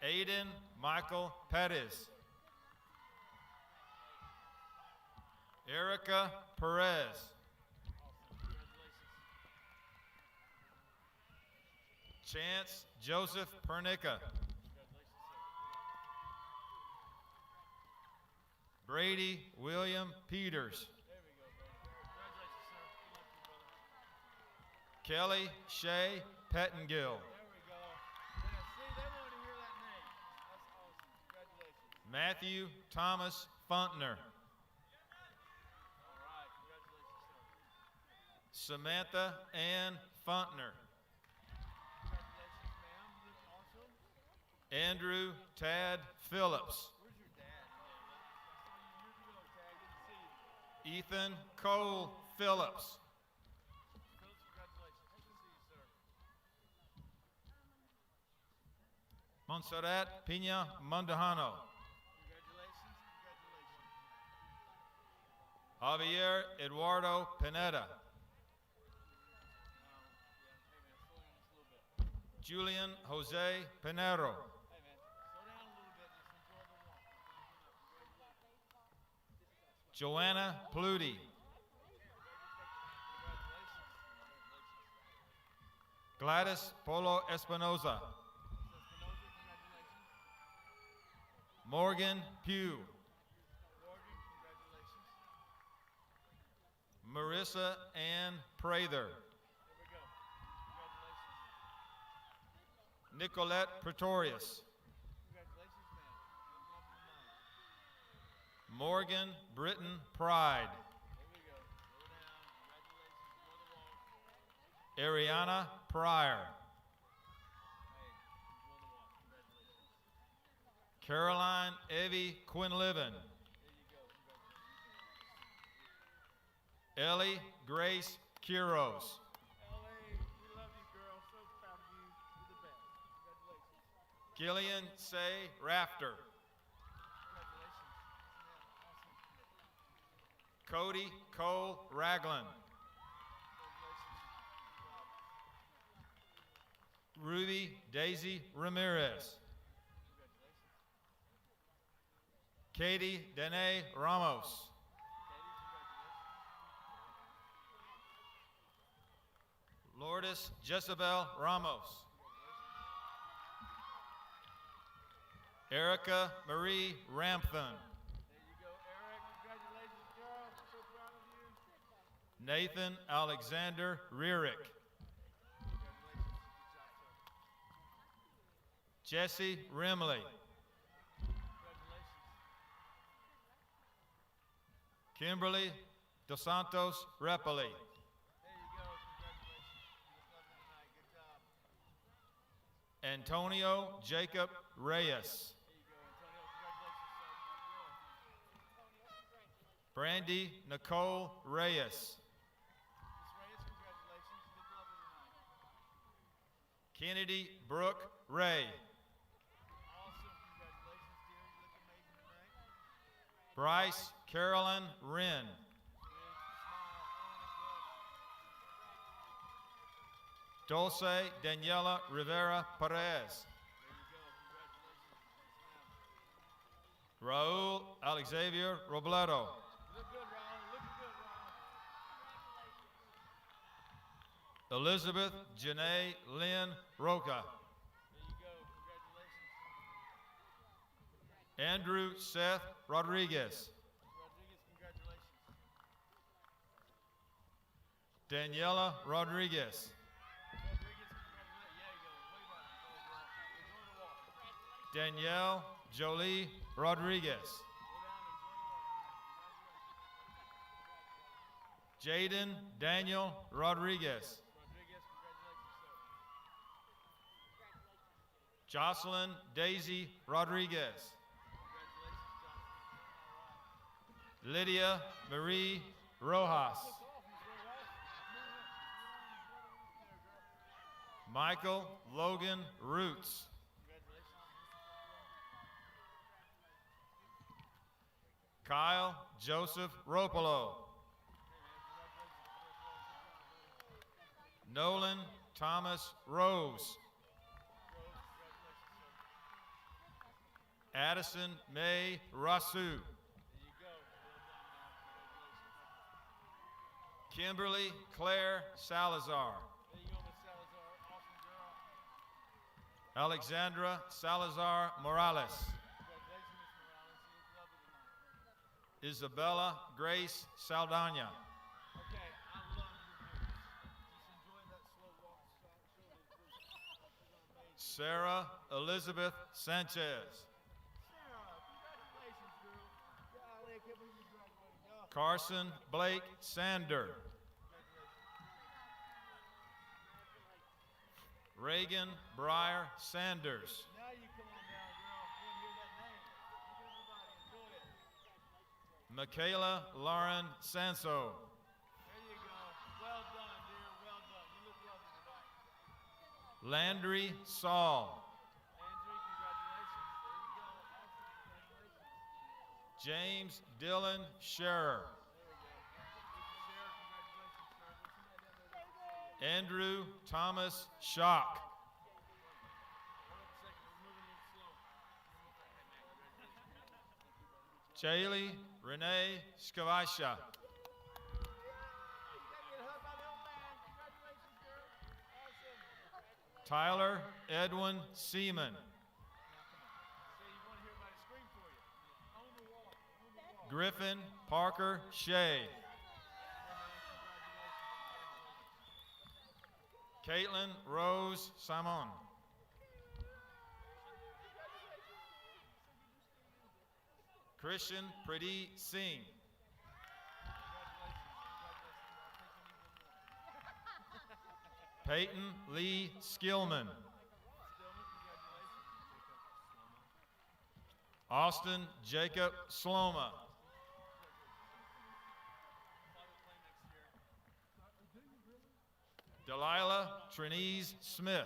H: Aiden Michael Pettis. Erica Perez. Chance Joseph Pernica. Brady William Peters. Kelly Shea Pettengill. Matthew Thomas Funtner. Samantha Ann Funtner. Andrew Tad Phillips. Ethan Cole Phillips. Montserrat Pina Mondahano. Javier Eduardo Pineda. Julian Jose Pinero. Joanna Pluty. Gladys Polo Espinoza. Morgan Pugh. Marissa Ann Prather. Nicolette Pretorius. Morgan Britton Pride. Ariana Pryor. Caroline Evie Quinlivan. Ellie Grace Quiros. Gillian Say Rafter. Cody Cole Ragland. Ruby Daisy Ramirez. Katie Dene Ramos. Lourdes Jezebel Ramos. Erica Marie Rampton. Nathan Alexander Rearick. Jesse Rimley. Kimberly Dos Santos Repoli. Antonio Jacob Reyes. Brandy Nicole Reyes. Kennedy Brooke Ray. Bryce Carolyn Wren. Dulce Daniela Rivera Perez. Raul Alexavier Robledo. Elizabeth Janae Lynn Roca. Andrew Seth Rodriguez. Daniela Rodriguez. Danielle Jolie Rodriguez. Jaden Daniel Rodriguez. Jocelyn Daisy Rodriguez. Lydia Marie Rojas. Michael Logan Roots. Kyle Joseph Ropolo. Nolan Thomas Rose. Addison May Rasu. Kimberly Claire Salazar. Alexandra Salazar Morales. Isabella Grace Saldana. Sarah Elizabeth Sanchez. Carson Blake Sander. Reagan Breyer Sanders. Michaela Lauren Sanso. Landry Saul. James Dylan Scherer. Andrew Thomas Schock. Chaley Renee Skavasha. Tyler Edwin Seaman. Griffin Parker Shea. Caitlin Rose Simon. Christian Pradeep Singh. Peyton Lee Skillman. Austin Jacob Sloma. Delilah Trinese Smith.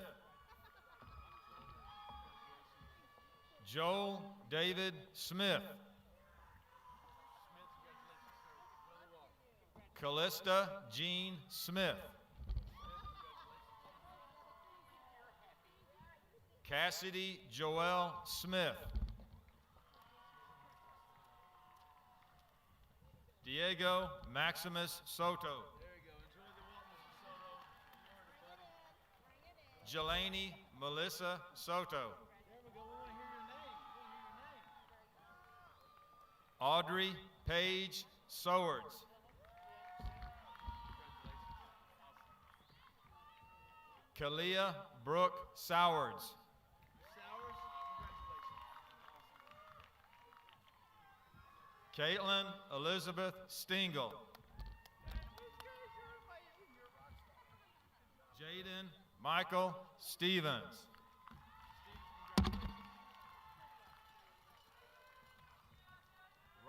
H: Joel David Smith. Callista Jean Smith. Cassidy Joelle Smith. Diego Maximus Soto. Jelani Melissa Soto. Audrey Paige Sowards. Kalia Brooke Sowards. Caitlin Elizabeth Stingle. Jaden Michael Stevens.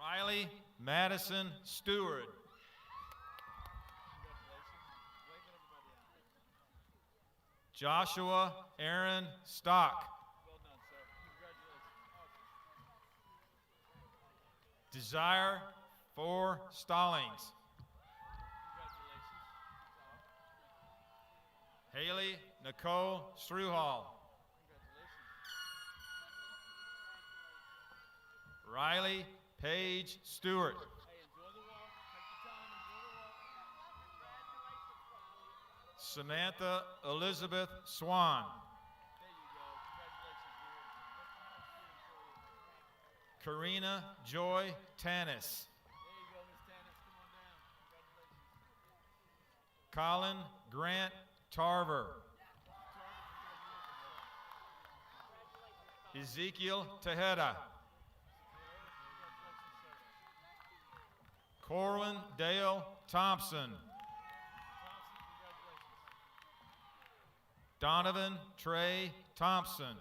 H: Riley Madison Stewart. Joshua Aaron Stock. Desire for Stallings. Haley Nicole Struhal. Riley Paige Stewart. Samantha Elizabeth Swan. Karina Joy Tanis. Colin Grant Tarver. Ezekiel Tejeda. Corwin Dale Thompson. Donovan Trey Thompson.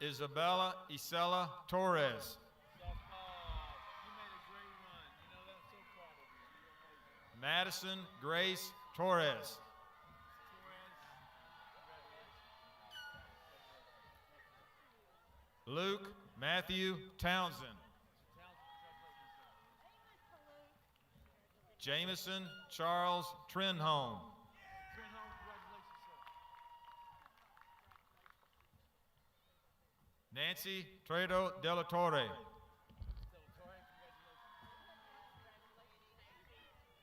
H: Isabella Isela Torres. Madison Grace Torres. Luke Matthew Townsend. Jameson Charles Trenholm. Nancy Tredo de la Torre.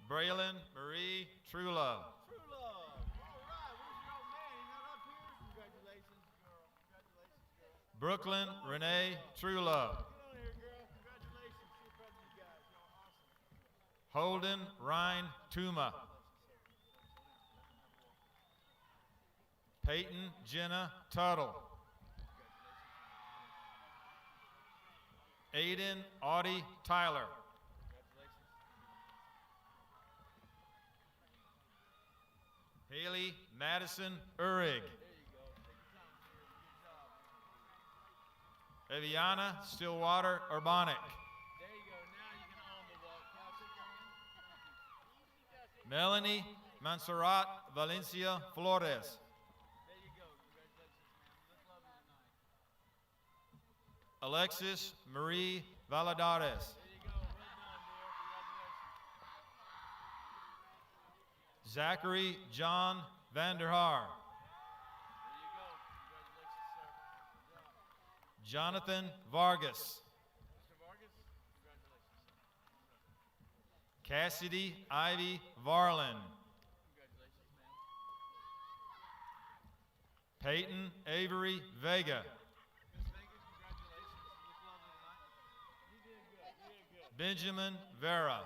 H: Braylon Marie Trulove. Brooklyn Renee Trulove. Holden Ryan Tuma. Peyton Jenna Tuttle. Aiden Audie Tyler. Haley Madison Urig. Eviana Stillwater Urbanic. Melanie Montserrat Valencia Flores. Alexis Marie Valadares. Zachary John Vanderhaar. Jonathan Vargas. Cassidy Ivy Varlin. Peyton Avery Vega. Benjamin Vera.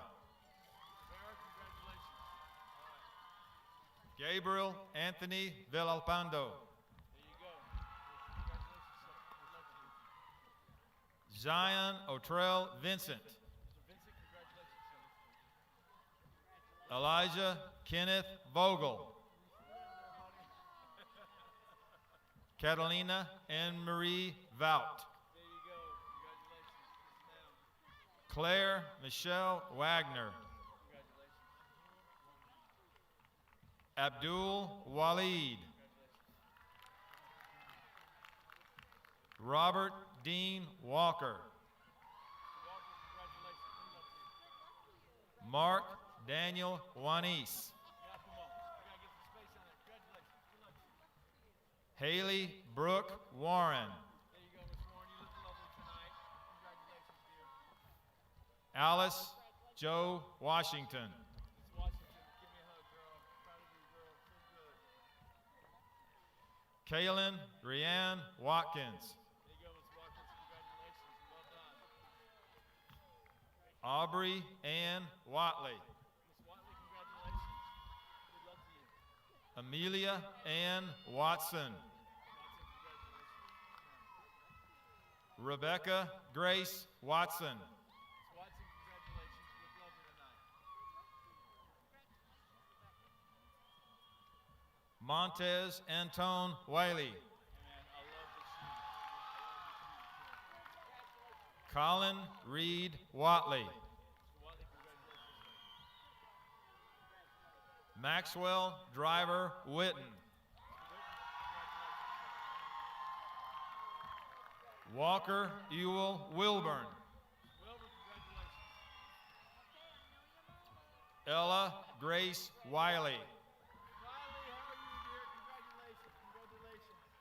H: Gabriel Anthony Villalpando. Zion Otrell Vincent. Elijah Kenneth Vogel. Catalina Anne Marie Vout. Claire Michelle Wagner. Abdul Waleed. Robert Dean Walker. Mark Daniel Juanis. Haley Brooke Warren. Alice Joe Washington. Kaylin Rianne Watkins. Aubrey Ann Watley. Amelia Ann Watson. Rebecca Grace Watson. Montez Antone Wiley. Colin Reed Watley. Maxwell Driver Witten. Walker Ewell Wilburn. Ella Grace Wiley.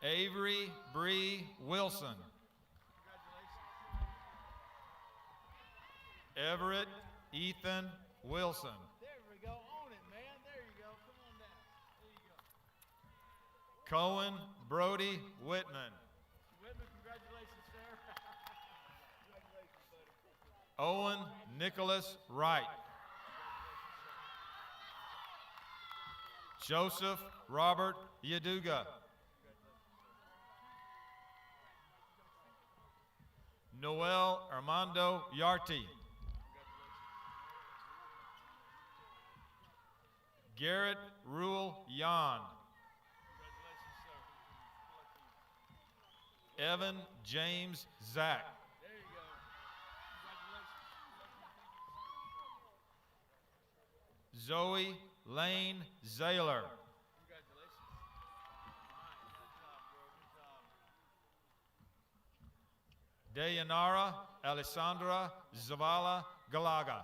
H: Avery Bree Wilson. Everett Ethan Wilson.
I: There we go. On it, man. There you go. Come on down. There you go.
H: Cohen Brody Whitman.
I: Whitman,
H: Owen Nicholas Wright. Joseph Robert Yaduga. Noel Armando Yarty. Garrett Rule Yan. Evan James Zach. Zoe Lane Zaylor. Dayanara Alessandra Zavala Galaga.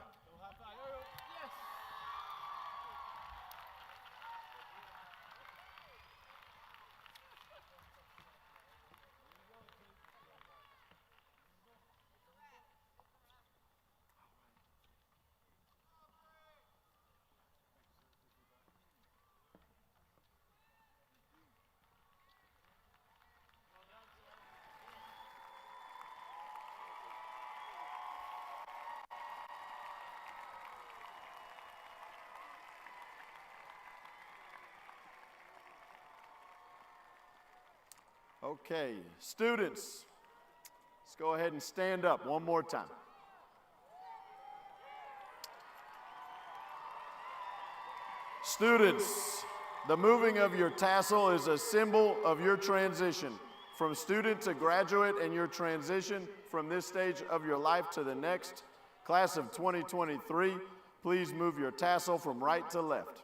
C: Okay, students, let's go ahead and stand up one more time. Students, the moving of your tassel is a symbol of your transition from student to graduate and your transition from this stage of your life to the next. Class of 2023, please move your tassel from right to left.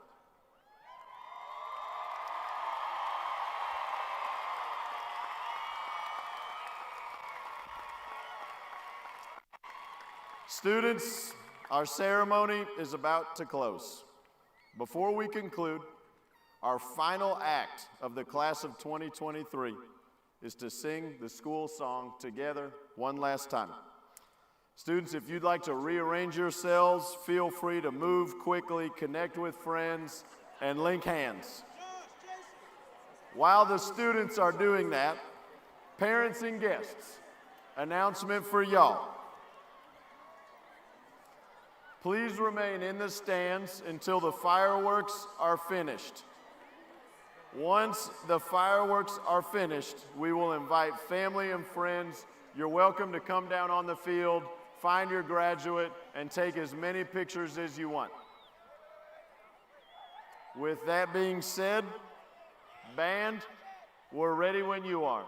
C: Students, our ceremony is about to close. Before we conclude, our final act of the class of 2023 is to sing the school song together one last time. Students, if you'd like to rearrange yourselves, feel free to move quickly, connect with friends, and link hands. While the students are doing that, parents and guests, announcement for y'all. Please remain in the stands until the fireworks are finished. Once the fireworks are finished, we will invite family and friends. You're welcome to come down on the field, find your graduate, and take as many pictures as you want. With that being said, band, we're ready when you are.